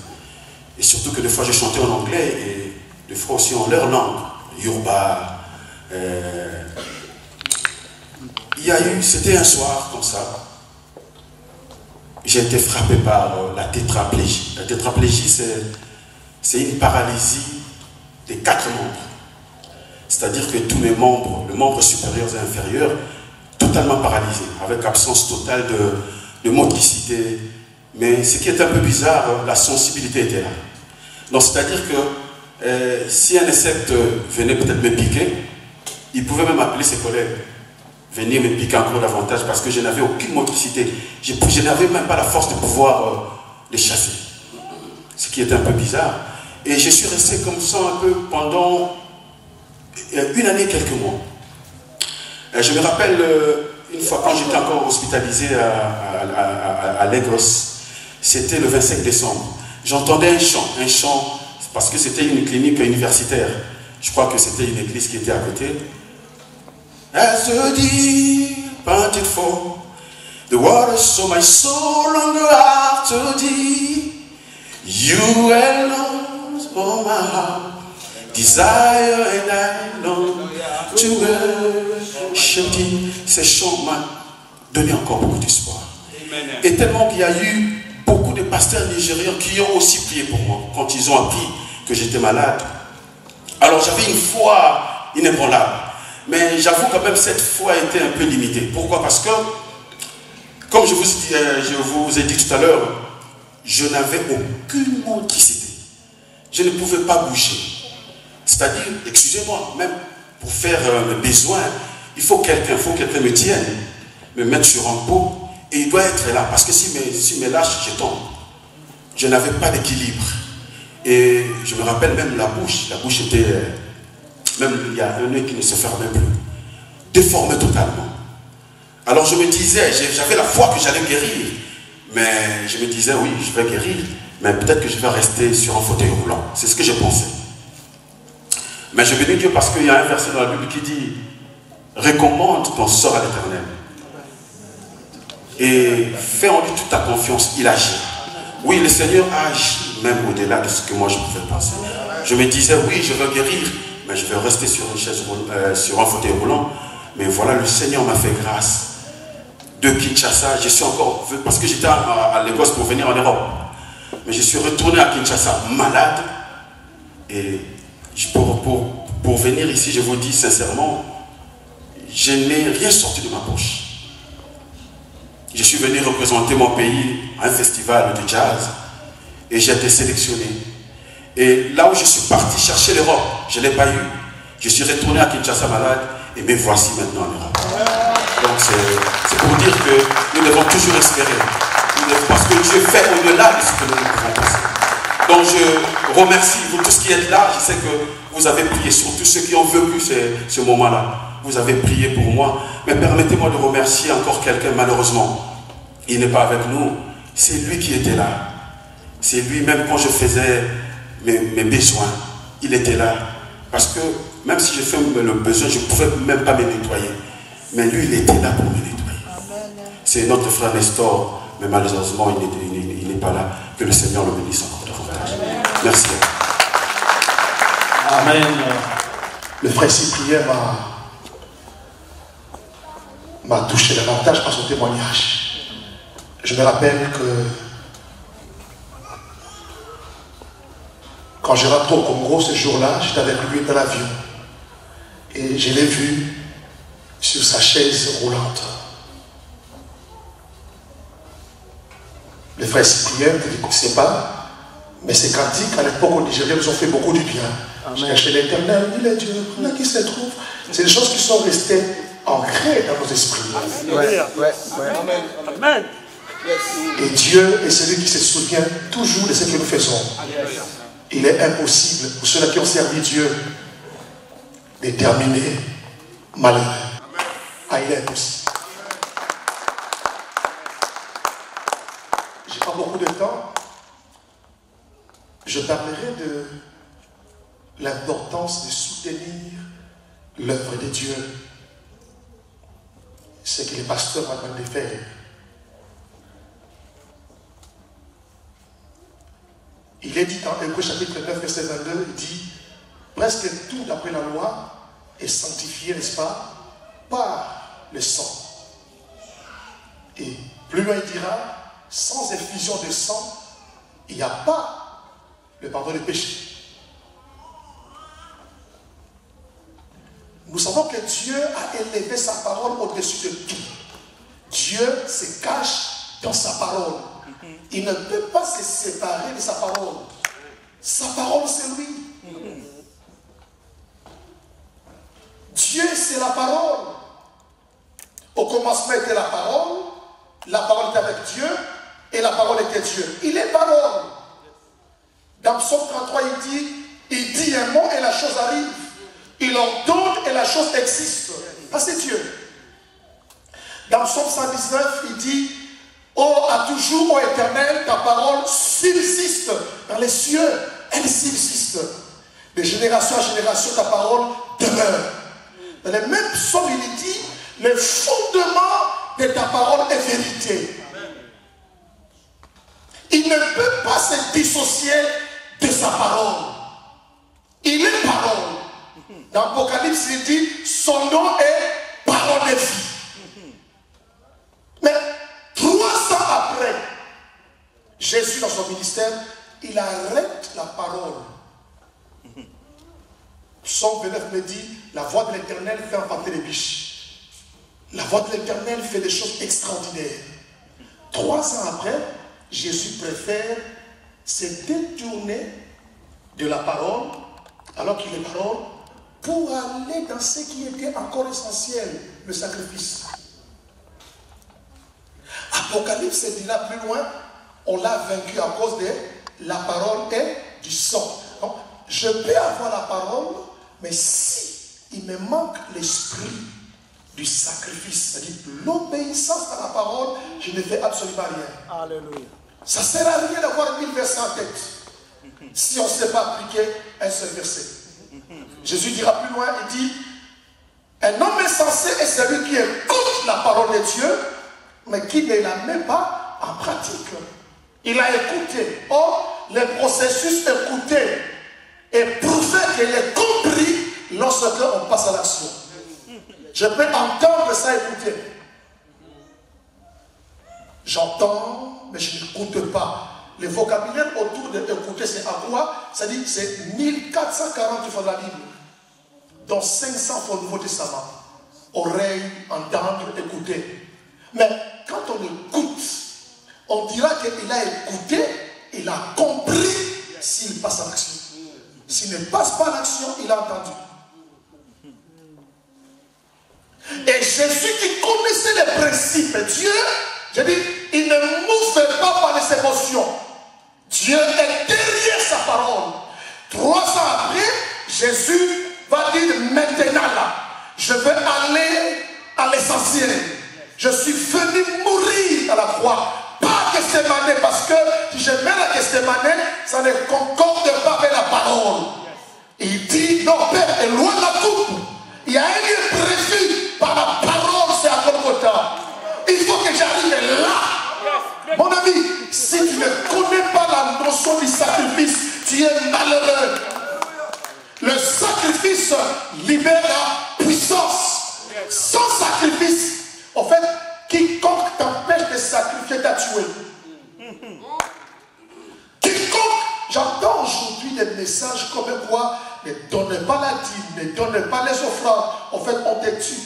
Et surtout que des fois je chantais en anglais et des fois aussi en leur langue, Yoruba. C'était un soir comme ça, j'ai été frappé par la tétraplégie. La tétraplégie, c'est une paralysie des 4 membres. C'est-à-dire que tous mes membres, les membres supérieurs et inférieurs, totalement paralysés, avec absence totale de motricité. Mais ce qui est un peu bizarre, la sensibilité était là. Donc c'est-à-dire que si un insecte venait peut-être me piquer, il pouvait même appeler ses collègues, venir me piquer encore davantage parce que je n'avais aucune motricité. Je n'avais même pas la force de pouvoir les chasser. Ce qui est un peu bizarre. Et je suis resté comme ça un peu pendant 1 année et quelques mois. Je me rappelle une fois quand j'étais encore hospitalisé à Lagos, c'était le 25 décembre. J'entendais un chant, parce que c'était une clinique universitaire. Je crois que c'était une église qui était à côté. As the deep panted for the waters, so my soul hunger after thee. You alone, oh my heart, desire and I long to worship thee. Ces chants m'ont donné encore beaucoup d'espoir. Et tellement qu'il y a eu beaucoup de pasteurs nigériens qui ont aussi prié pour moi quand ils ont appris que j'étais malade. Alors j'avais une foi inébranlable. Mais j'avoue quand même cette foi était un peu limitée. Pourquoi? Parce que, comme je vous ai dit tout à l'heure, je n'avais aucune motricité. Je ne pouvais pas bouger. C'est-à-dire, excusez-moi, même pour faire mes besoins, il faut quelqu'un me tienne, me mettre sur un pot, et il doit être là, parce que s'il me lâche, je tombe. Je n'avais pas d'équilibre. Et je me rappelle même la bouche était, même il y a un œil qui ne se fermait plus, déformé totalement. Alors je me disais, j'avais la foi que j'allais guérir, mais je me disais, oui, je vais guérir, mais peut-être que je vais rester sur un fauteuil roulant. C'est ce que je pensais. Mais je bénis Dieu parce qu'il y a un verset dans la Bible qui dit, recommande ton sort à l'Éternel. Et fais en lui toute ta confiance, il agit. Oui, le Seigneur agit même au-delà de ce que moi je pouvais penser. Je me disais, oui, je veux guérir, mais je vais rester sur une chaise, sur un fauteuil roulant. Mais voilà, le Seigneur m'a fait grâce. De Kinshasa, je suis encore, parce que j'étais à Lagos pour venir en Europe. Mais je suis retourné à Kinshasa malade. Et pour venir ici, je vous dis sincèrement, je n'ai rien sorti de ma poche. Je suis venu représenter mon pays à un festival de jazz. et j'ai été sélectionné. Et là où je suis parti chercher l'Europe, je ne l'ai pas eu. Je suis retourné à Kinshasa malade et me voici maintenant en Europe. Donc c'est pour dire que nous devons toujours espérer. Parce que Dieu fait au-delà de ce que nous pouvons penser. Donc je remercie vous tous qui êtes là. Je sais que vous avez prié, surtout ceux qui ont vécu ce moment-là. Vous avez prié pour moi. Mais permettez-moi de remercier encore quelqu'un, malheureusement. Il n'est pas avec nous. C'est lui qui était là. C'est lui, même quand je faisais mes besoins, il était là. Parce que même si je fais le besoin, je ne pouvais même pas me nettoyer. Mais lui, il était là pour me nettoyer. C'est notre frère Nestor, mais malheureusement, il n'est pas là. Que le Seigneur le bénisse encore davantage. Merci. Amen. Le frère Cyprien m'a touché davantage par son témoignage. Je me rappelle que quand je rentre au Congo ce jour-là, j'étais avec lui dans l'avion. Et je l'ai vu sur sa chaise roulante. Le frère Cyprien, vous ne sais pas, mais ces cantiques, à l'époque au Nigeria, nous ont fait beaucoup du bien. Chercher l'éternel, il est Dieu, là qui se trouve. C'est des choses qui sont restées ancrées dans nos esprits. Amen. Et Dieu est celui qui se souvient toujours de ce que nous faisons. Il est impossible pour ceux-là qui ont servi Dieu de terminer malheureux. Ah, il est impossible. Je n'ai pas beaucoup de temps. Je parlerai de l'importance de soutenir l'œuvre de Dieu. C'est ce que les pasteurs ont besoin de faire. Il est dit dans Hébreux chapitre 9, verset 22, il dit, presque tout d'après la loi est sanctifié, n'est-ce pas, par le sang. Et plus loin il dira, sans effusion de sang, il n'y a pas le pardon des péchés. Nous savons que Dieu a élevé sa parole au-dessus de tout. Dieu se cache dans sa parole. Il ne peut pas se séparer de sa parole. Sa parole, c'est lui. Dieu, c'est la parole. Au commencement était la parole était avec Dieu, et la parole était Dieu. Il est parole. Dans Psaume 33, il dit un mot et la chose arrive. Il ordonne et la chose existe. Ah, c'est Dieu. Dans Psaume 119, il dit, oh, à toujours, ô Éternel, ta parole subsiste dans les cieux. Elle subsiste. De génération à génération, ta parole demeure. Dans les mêmes psaumes, il dit, le fondement de ta parole est vérité. Il ne peut pas se dissocier de sa parole. Il est parole. Dans l'Apocalypse, il dit, son nom est parole de vie. Mais 300 après, Jésus dans son ministère, il arrête la parole. Psaume 29 me dit, la voix de l'Éternel fait enfanter les biches. La voix de l'Éternel fait des choses extraordinaires. 3 ans après, Jésus préfère se détourner de la parole, alors qu'il est parole, pour aller dans ce qui était encore essentiel, le sacrifice. Apocalypse dira plus loin, on l'a vaincu à cause de la parole et du sang. Donc, je peux avoir la parole, mais si il me manque l'esprit du sacrifice, c'est-à-dire l'obéissance à la parole, je ne fais absolument rien. Alléluia. Ça ne sert à rien d'avoir 1000 versets en tête si on ne sait pas appliquer un seul verset. Jésus dira plus loin, il dit, un homme insensé est celui qui écoute la parole de Dieu, mais qui ne la met pas en pratique. Il a écouté. Or, le processus écouté est prouvé qu'il est compris lorsque on passe à l'action. Je peux entendre ça, écouter. J'entends, mais je n'écoute pas. Le vocabulaire autour de écouter, c'est à quoi? C'est-à-dire que c'est 1440 qui font la Bible, dont 500 font le Nouveau Testament. Oreille, entendre, écouter. Mais quand on écoute, on dira qu'il a écouté et il a compris s'il passe à l'action. S'il ne passe pas à l'action, il a entendu. Et Jésus qui connaissait les principes, Dieu, je dis, il ne mouve pas par les émotions. Dieu est derrière sa parole. 3 ans après, Jésus va dire maintenant là, je vais aller à l'essentiel. Je suis venu mourir à la croix. Pas Gethsémane, parce que si je mets la Gethsémane, ça ne concorde pas avec la parole. Il dit, non Père, est loin de la coupe. Il y a un lieu prévu par la parole, c'est à Golgotha. Il faut que j'arrive là. Mon ami, si tu ne connais pas la notion du sacrifice, tu es malheureux. Le sacrifice libère la puissance. Sans sacrifice, en fait, quiconque t'empêche de sacrifier t'a tué. Quiconque, j'entends aujourd'hui des messages comme quoi ne donnez pas la dîme, ne donnez pas les offrandes. En fait, on te tue.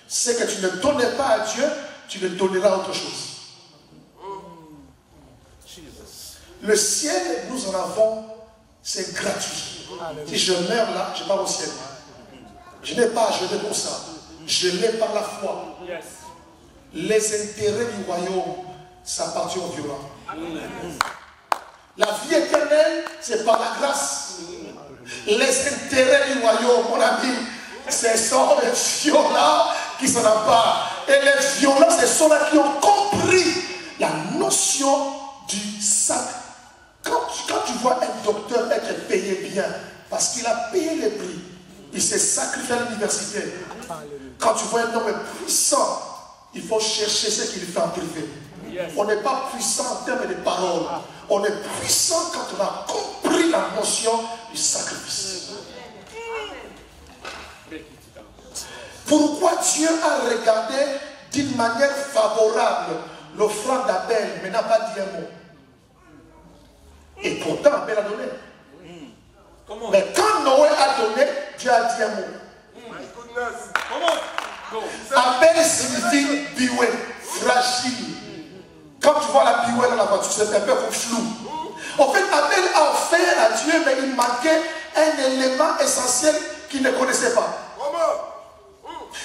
C'est que tu ne donnais pas à Dieu, tu ne donneras autre chose. Le ciel, nous en avons, c'est gratuit. Si je meurs là, je pars au ciel. Je n'ai pas à jeter pour ça. Je l'ai par la foi. Les intérêts du royaume, ça appartient aux violents. La vie éternelle, c'est par la grâce. Les intérêts du royaume, mon ami, ce sont les violents qui s'en emparent. Et les violents, ce sont là qui ont compris la notion du sac. Quand tu vois un docteur être payé bien, parce qu'il a payé les prix, il s'est sacrifié à l'université. Quand tu vois un homme puissant, il faut chercher ce qu'il fait en privé. On n'est pas puissant en termes de paroles. On est puissant quand on a compris la notion du sacrifice. Pourquoi Dieu a regardé d'une manière favorable l'offrande d'Abel, mais n'a pas dit un mot? Et pourtant, Abel a donné. Mais quand Noé a donné, Dieu a dit un mot. Abel signifie bioué, fragile. Quand tu vois la bioué dans la voiture, c'est un peu comme flou. En fait, Abel a offert à Dieu, mais il manquait un élément essentiel qu'il ne connaissait pas.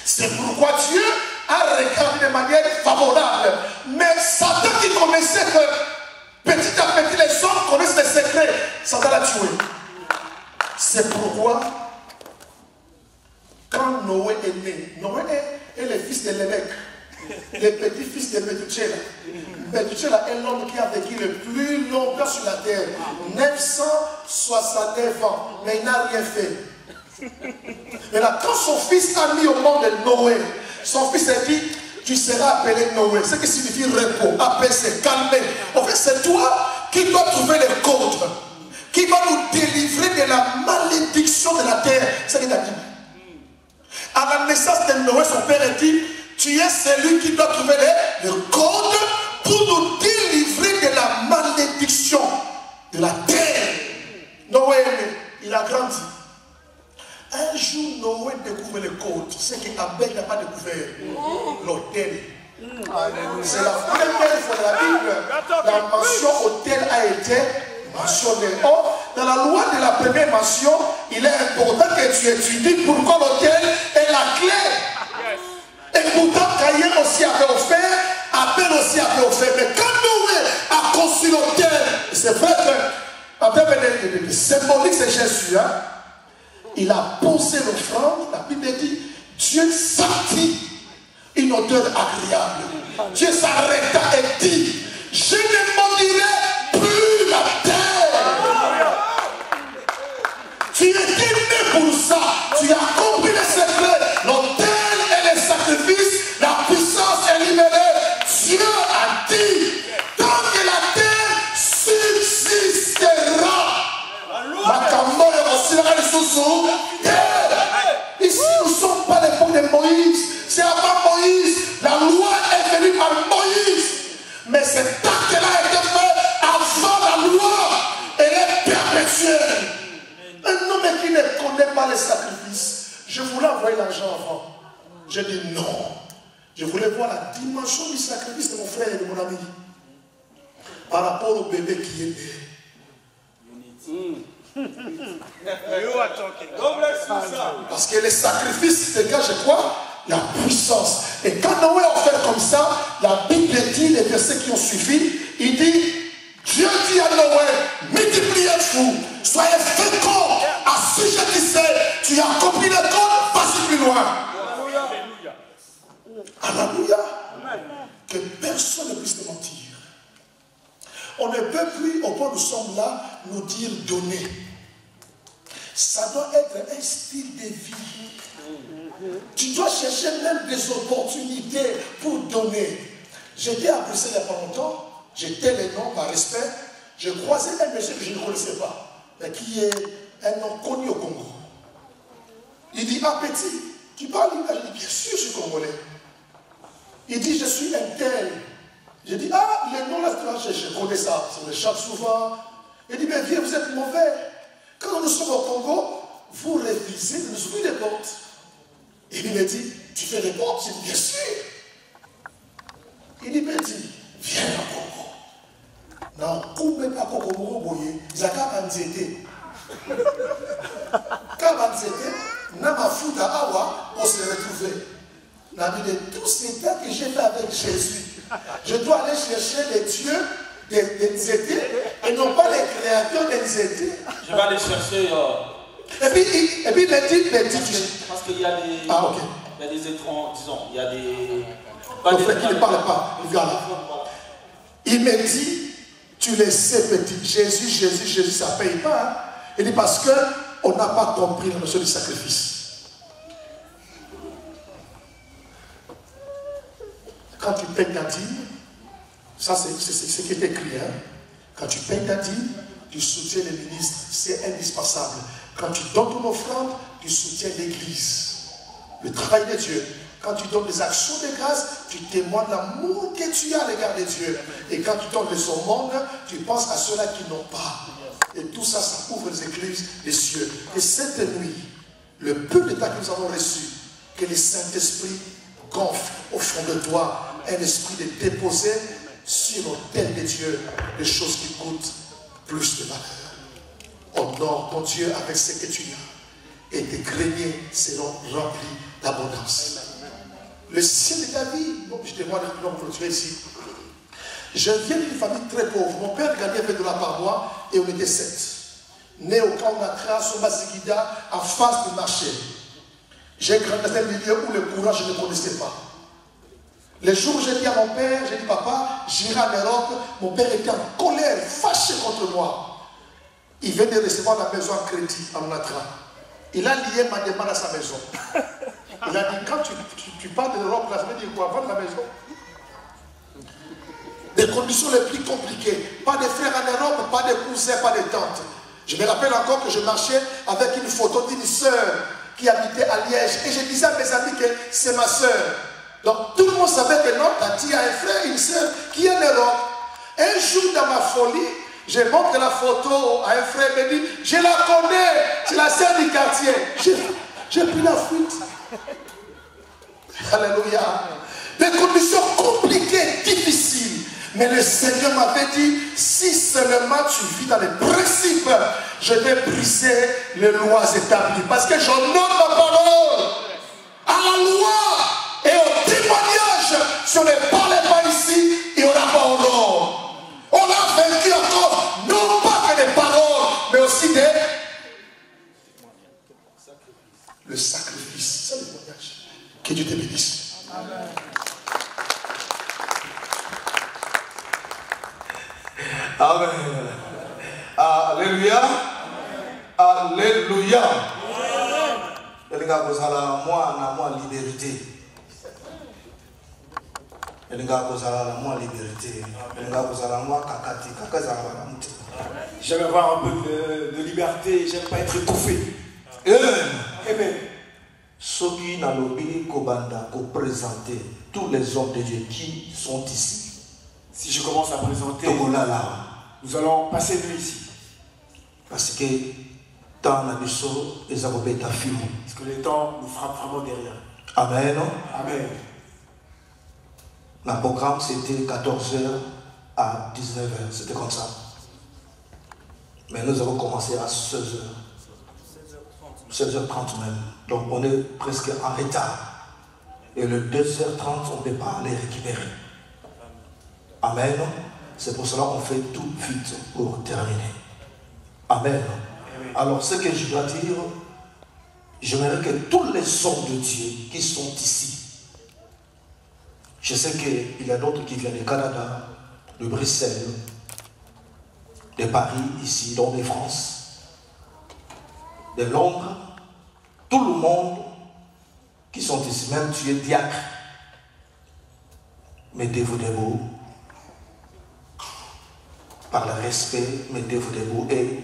C'est pourquoi Dieu a regardé de manière favorable. Mais Satan qui connaissait que petit à petit les hommes connaissent les secrets, Satan l'a tué. C'est pourquoi quand Noé est né, Noé est le fils de Lémec, le petit-fils de Méthusélah. Méthusélah est l'homme qui a vécu le plus longtemps sur la terre, 969 ans, mais il n'a rien fait. Et là, quand son fils a mis au monde Noé, son fils a dit, tu seras appelé Noé, ce qui signifie repos, apaiser, calmer. En fait, c'est toi qui dois trouver les codes, qui va nous délivrer de la malédiction de la terre. C'est ce qu'il a dit. À la naissance de Noé, son père a dit, tu es celui qui doit trouver les codes pour nous délivrer de la malédiction de la terre. Noé, il a grandi. Un jour, Noé découvre le code, ce qu'Abel n'a pas découvert, l'autel. C'est la première fois dans la Bible, la mention autel a été mentionnée. Or, dans la loi de la première mention, il est important que tu étudies pourquoi l'autel est la clé. Et pourtant, Caïn aussi avait offert, Abel aussi avait offert. Mais quand Noé a conçu l'autel, c'est vrai que, en termes de symbolique, c'est Jésus, hein? Il a posé l'offrande, la Bible dit, Dieu sentit une odeur agréable. Dieu s'arrêta et dit, je ne maudirai plus la terre. Tu es né pour ça. Tu as compris le secret. L'autel et les sacrifices, la puissance est libérée. Dieu a dit, tant que la terre subsistera. Ici, nous ne sommes pas l'époque de Moïse. C'est avant Moïse. La loi est venue par Moïse. Mais cet acte-là a été fait avant la loi. Elle est perpétuelle. Un homme qui ne connaît pas les sacrifices. Je voulais envoyer l'argent avant. J'ai dit non. Je voulais voir la dimension du sacrifice de mon frère et de mon ami. par rapport au bébé qui est né. Parce que les sacrifices dégagent quoi? La puissance. Et quand Noé a fait comme ça, la Bible dit, les versets qui ont suivi, il dit, Dieu dit à Noé, multipliez-vous, soyez féconds, assujettissez, tu as compris le code, vas-y plus loin. Alléluia. Que personne ne puisse te mentir. On ne peut plus, au point où nous sommes là, nous dire donner. Ça doit être un style de vie. Tu dois chercher même des opportunités pour donner. J'étais à Bruxelles il n'y a pas longtemps, j'étais les noms par respect, je croisais un monsieur que je ne connaissais pas, mais qui est un nom connu au Congo. Il dit, ah petit, tu parles l'image? Je dis, bien sûr, je suis congolais. Il dit, je suis un tel. Je dis, ah, les noms là, je connais ça, ça me chante souvent. Il dit, mais viens, vous êtes mauvais. Quand nous sommes au Congo, vous refusez de nous ouvrir les portes. Et il me dit, tu fais les portes? Je dis, bien sûr. Il me dit, viens au Congo. Non, coupe pas au Congo, boye, ils ont qu'à m'enzeter. Quand m'enzeter, n'a ma foute à Awa, on se retrouver. De tous ces temps que j'ai fait avec Jésus, je dois aller chercher les dieux des Nzété et non pas les créateurs des Nzété. Je vais aller chercher. Et puis il me dit, parce qu'il y a des. Ah, ok. Il y a des étranges, disons, il y a des. Mon frère qui ne parle pas, il vient là. Il me dit, tu le sais, petit, Jésus, ça ne paye pas. Hein? Il dit, parce qu'on n'a pas compris la notion du sacrifice. Quand tu payes ta dîme, ça c'est ce qui est écrit. Hein? Quand tu payes ta dîme, tu soutiens les ministres, c'est indispensable. Quand tu donnes ton offrande, tu soutiens l'église, le travail de Dieu. Quand tu donnes des actions de grâce, tu témoignes l'amour que tu as à l'égard de Dieu. Et quand tu donnes les aumônes, tu penses à ceux-là qui n'ont pas. Et tout ça, ça ouvre les églises des cieux. Et cette nuit, le peu de temps que nous avons reçu, que le Saint-Esprit gonfle au fond de toi un esprit de déposer sur l'autel de Dieu des choses qui coûtent plus de valeur. Honore ton Dieu avec ce que tu as et tes greniers seront remplis d'abondance. Le ciel de ta vie, donc je te vois le clôturer ici. Je viens d'une famille très pauvre. Mon père gagnait 20 $ par mois et on était 7. Né au Kaunakra, sur Mazigida, en face du marché. J'ai grandi dans un milieu où le courant, je ne connaissais pas. Les jours où j'ai dit à mon père, j'ai dit, papa, j'irai en Europe. Mon père était en colère, fâché contre moi. Il vient de recevoir la maison en crédit en Natra. Il a lié ma demande à sa maison. Il a dit, quand tu pars de l'Europe, là, je vais dire quoi, vendre la maison. Des conditions les plus compliquées. Pas de frères en Europe, pas de cousins, pas de tantes. Je me rappelle encore que je marchais avec une photo d'une sœur qui habitait à Liège. Et je disais à mes amis que c'est ma sœur. Donc tout le monde savait que non, Tati a un frère, une sœur qui est en Europe. Un jour dans ma folie, je montre la photo à un frère et me dit, je la connais, c'est la sœur du quartier. J'ai pris la fuite. Alléluia. Des conditions compliquées, difficiles. Mais le Seigneur m'avait dit, si seulement tu vis dans les principes, je vais briser les lois établies. Parce que j'honore ma parole à la loi et au témoignage. Si on ne parlait pas ici, il n'y aura pas honor. On a vaincu encore, non pas que des paroles, mais aussi des... Le sacrifice, c'est le témoignage. Que Dieu te bénisse. Amen. Amen. Alléluia. Alléluia. Moi liberté. J'aime avoir un peu de liberté, j'aime pas être étouffé. Amen. Soki na lobili kobanda ko présenter tous les hommes de Dieu qui sont ici. Si je commence à présenter, nous allons passer de ici. Parce que tant la biso et ça va être film. Parce que le temps nous frappe vraiment derrière. Amen. Amen. Le programme c'était 14h à 19h, c'était comme ça. Mais nous avons commencé à 16h. 16h30 même. Donc on est presque en retard. Et le 2h30, on ne peut pas les récupérer. Amen. C'est pour cela qu'on fait tout vite pour terminer. Amen. Alors ce que je dois dire, j'aimerais que tous les hommes de Dieu qui sont ici, je sais qu'il y a d'autres qui viennent du Canada, de Bruxelles, de Paris, ici, dans les France, de Londres, tout le monde qui sont ici, même tu es diacre, mettez-vous debout, par le respect, mettez-vous debout, et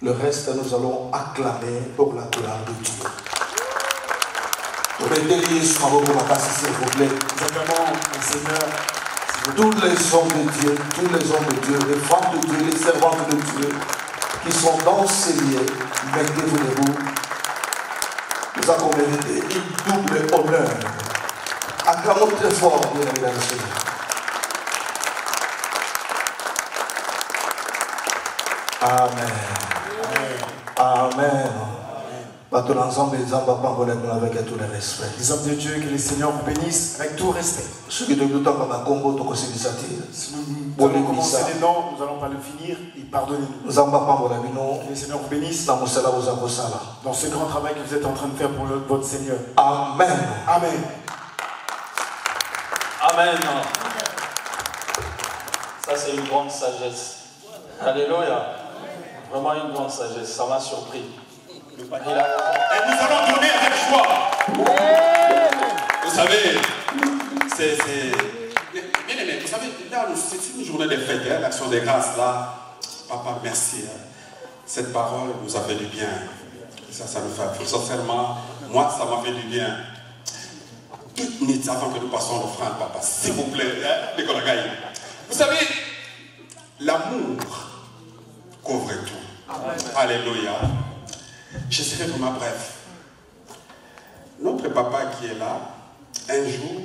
le reste, nous allons acclamer pour la gloire de Dieu. S'il vous plaît. Simplement, le Seigneur, Tous les hommes de Dieu, les femmes de Dieu, les servantes de Dieu qui sont dans ces lieux, mettez-vous debout. Nous avons mérité une double honneur. Acclamons très fort, bien évidemment, le Seigneur. Amen. Amen. Avec tout le respect. les hommes de Dieu, que le Seigneur vous bénisse avec tout respect. Ce qui est de nous temps à Congo, Si nous avons commencé les noms, nous n'allons pas le finir, et pardonnez-nous. Que le Seigneur vous bénisse dans ce grand travail que vous êtes en train de faire pour votre Seigneur. Amen. Amen. Amen. Ça, c'est une grande sagesse. Alléluia. Vraiment une grande sagesse. Ça m'a surpris. Et nous allons donner avec joie. Vous savez, bien aimé, vous savez, là, c'est une journée de fête, hein, l'action des grâces, là. Papa, merci. Hein. Cette parole nous a fait du bien. Ça nous fait, sincèrement, moi, ça m'a fait du bien. 2 minutes avant que nous passions l'offrande, papa, s'il vous plaît, hein, Nicolas Gaï. Vous savez, l'amour couvre tout. Amen. Alléluia. Je serai vraiment bref. Notre papa qui est là, un jour,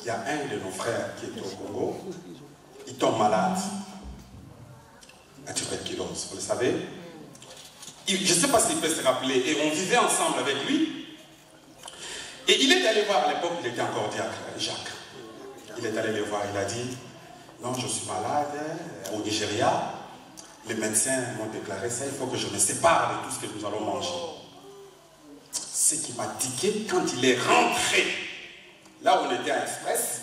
il y a un de nos frères qui est au Congo, il tombe malade, à tuberculose, vous le savez. Je ne sais pas s'il peut se rappeler, et on vivait ensemble avec lui. Et il est allé voir, à l'époque, il était encore diacre, Jacques. Il est allé le voir, il a dit, non, je suis malade, au Nigeria. Les médecins m'ont déclaré ça, il faut que je me sépare de tout ce que nous allons manger. Ce qui m'a tiqué quand il est rentré, là où on était à Express,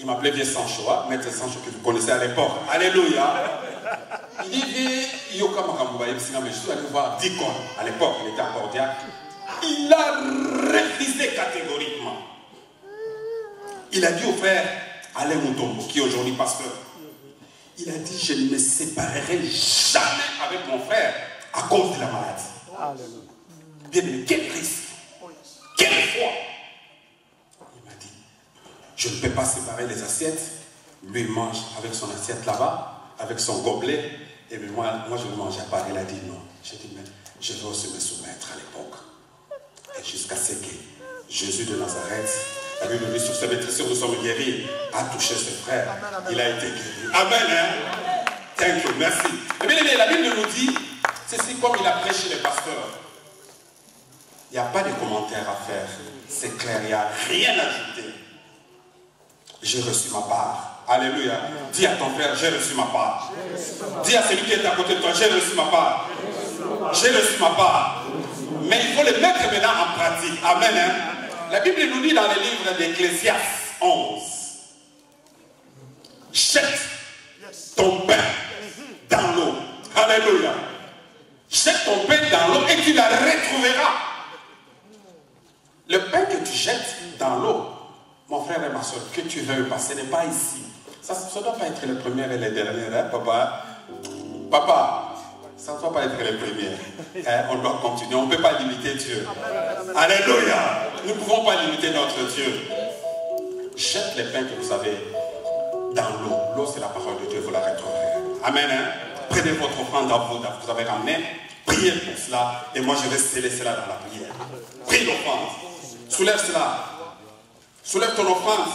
il m'appelait Vieux Sancho, maître Sancho que vous connaissez à l'époque. Alléluia. Il dit, Yoka Makamouba, je suis allé voir Dikon, à l'époque, il était encore diacre. Il a refusé catégoriquement. Il a dit au frère Alain Moutombo, qui est aujourd'hui pasteur, il a dit, je ne me séparerai jamais avec mon frère à cause de la maladie. Bien, mais quel risque, quelle foi. Il m'a dit, je ne peux pas séparer les assiettes. Lui mange avec son assiette là-bas, avec son gobelet, et moi je ne mange pas. Il a dit non. J'ai dit, mais je vais aussi me soumettre à l'époque. Et jusqu'à ce que Jésus de Nazareth, la Bible dit sur ses maîtresses, nous sommes guéris, a touché ce frère. Il a été guéri. Amen. Hein? Thank you, merci. Et bien, la Bible nous dit, c'est comme il a prêché les pasteurs. Il n'y a pas de commentaires à faire. C'est clair, il n'y a rien à ajouter. J'ai reçu ma part. Alléluia. Dis à ton frère, j'ai reçu ma part. Dis à celui qui est à côté de toi, j'ai reçu ma part. J'ai reçu ma part. Mais il faut le mettre maintenant en pratique. Amen. Hein? La Bible nous dit dans le livre d'Ecclésiaste 11, jette ton pain dans l'eau. Alléluia. Jette ton pain dans l'eau et tu la retrouveras. Le pain que tu jettes dans l'eau, mon frère et ma soeur, que tu veux pas, ce n'est pas ici. Ça ne doit pas être le premier et le dernier, hein, papa. Papa, ça ne doit pas être le premier. Hein, on doit continuer. On ne peut pas limiter Dieu. Alléluia. Nous ne pouvons pas limiter notre Dieu. Jette les pains que vous avez dans l'eau. L'eau, c'est la parole de Dieu. Vous la retrouverez. Amen. Hein? Prenez votre offrande à vous avez ramené. Priez pour cela. Et moi, je vais sceller cela dans la prière. Prie l'offrande. Soulève cela. Soulève ton offrande.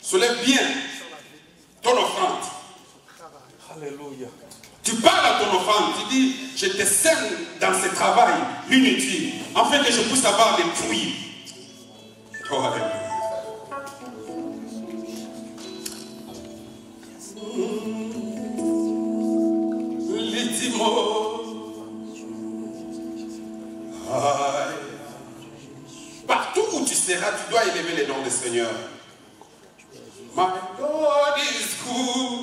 Soulève bien. ton offrande. Alléluia. Tu parles à ton offrande, tu dis, je te sème dans ce travail inutile, afin que je puisse avoir des fruits. Oh, alléluia. Partout où tu seras, tu dois élever les noms du Seigneur. My God is good.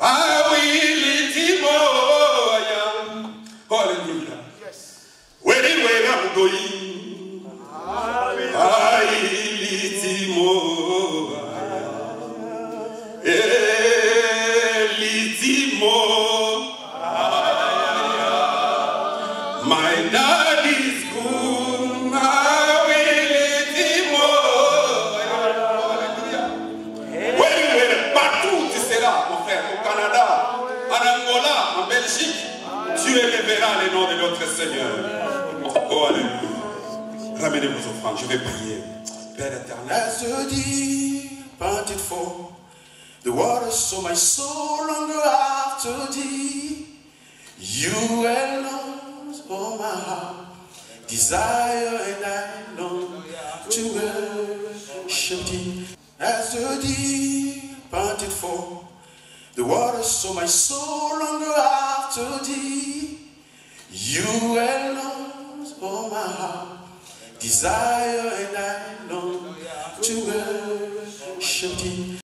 I will lift him up. Hallelujah. Where I'm going, I will lift him up. Lift him up. My God is good. I will lift him up. Hallelujah. Partout tu seras, mon frère, au Canada, en Angola, en Belgique, tu élèveras les noms de notre Seigneur. Oh, alléluia. Ramenez vos offrandes, je vais prier. Père éternel. As the deep panted for the waters, so my soul longer after thee. You alone, oh my heart, desire, and I long to worship thee. As the deep panted for the waters, so my soul longer after thee. You alone, oh my heart, desire, and I long to worship thee.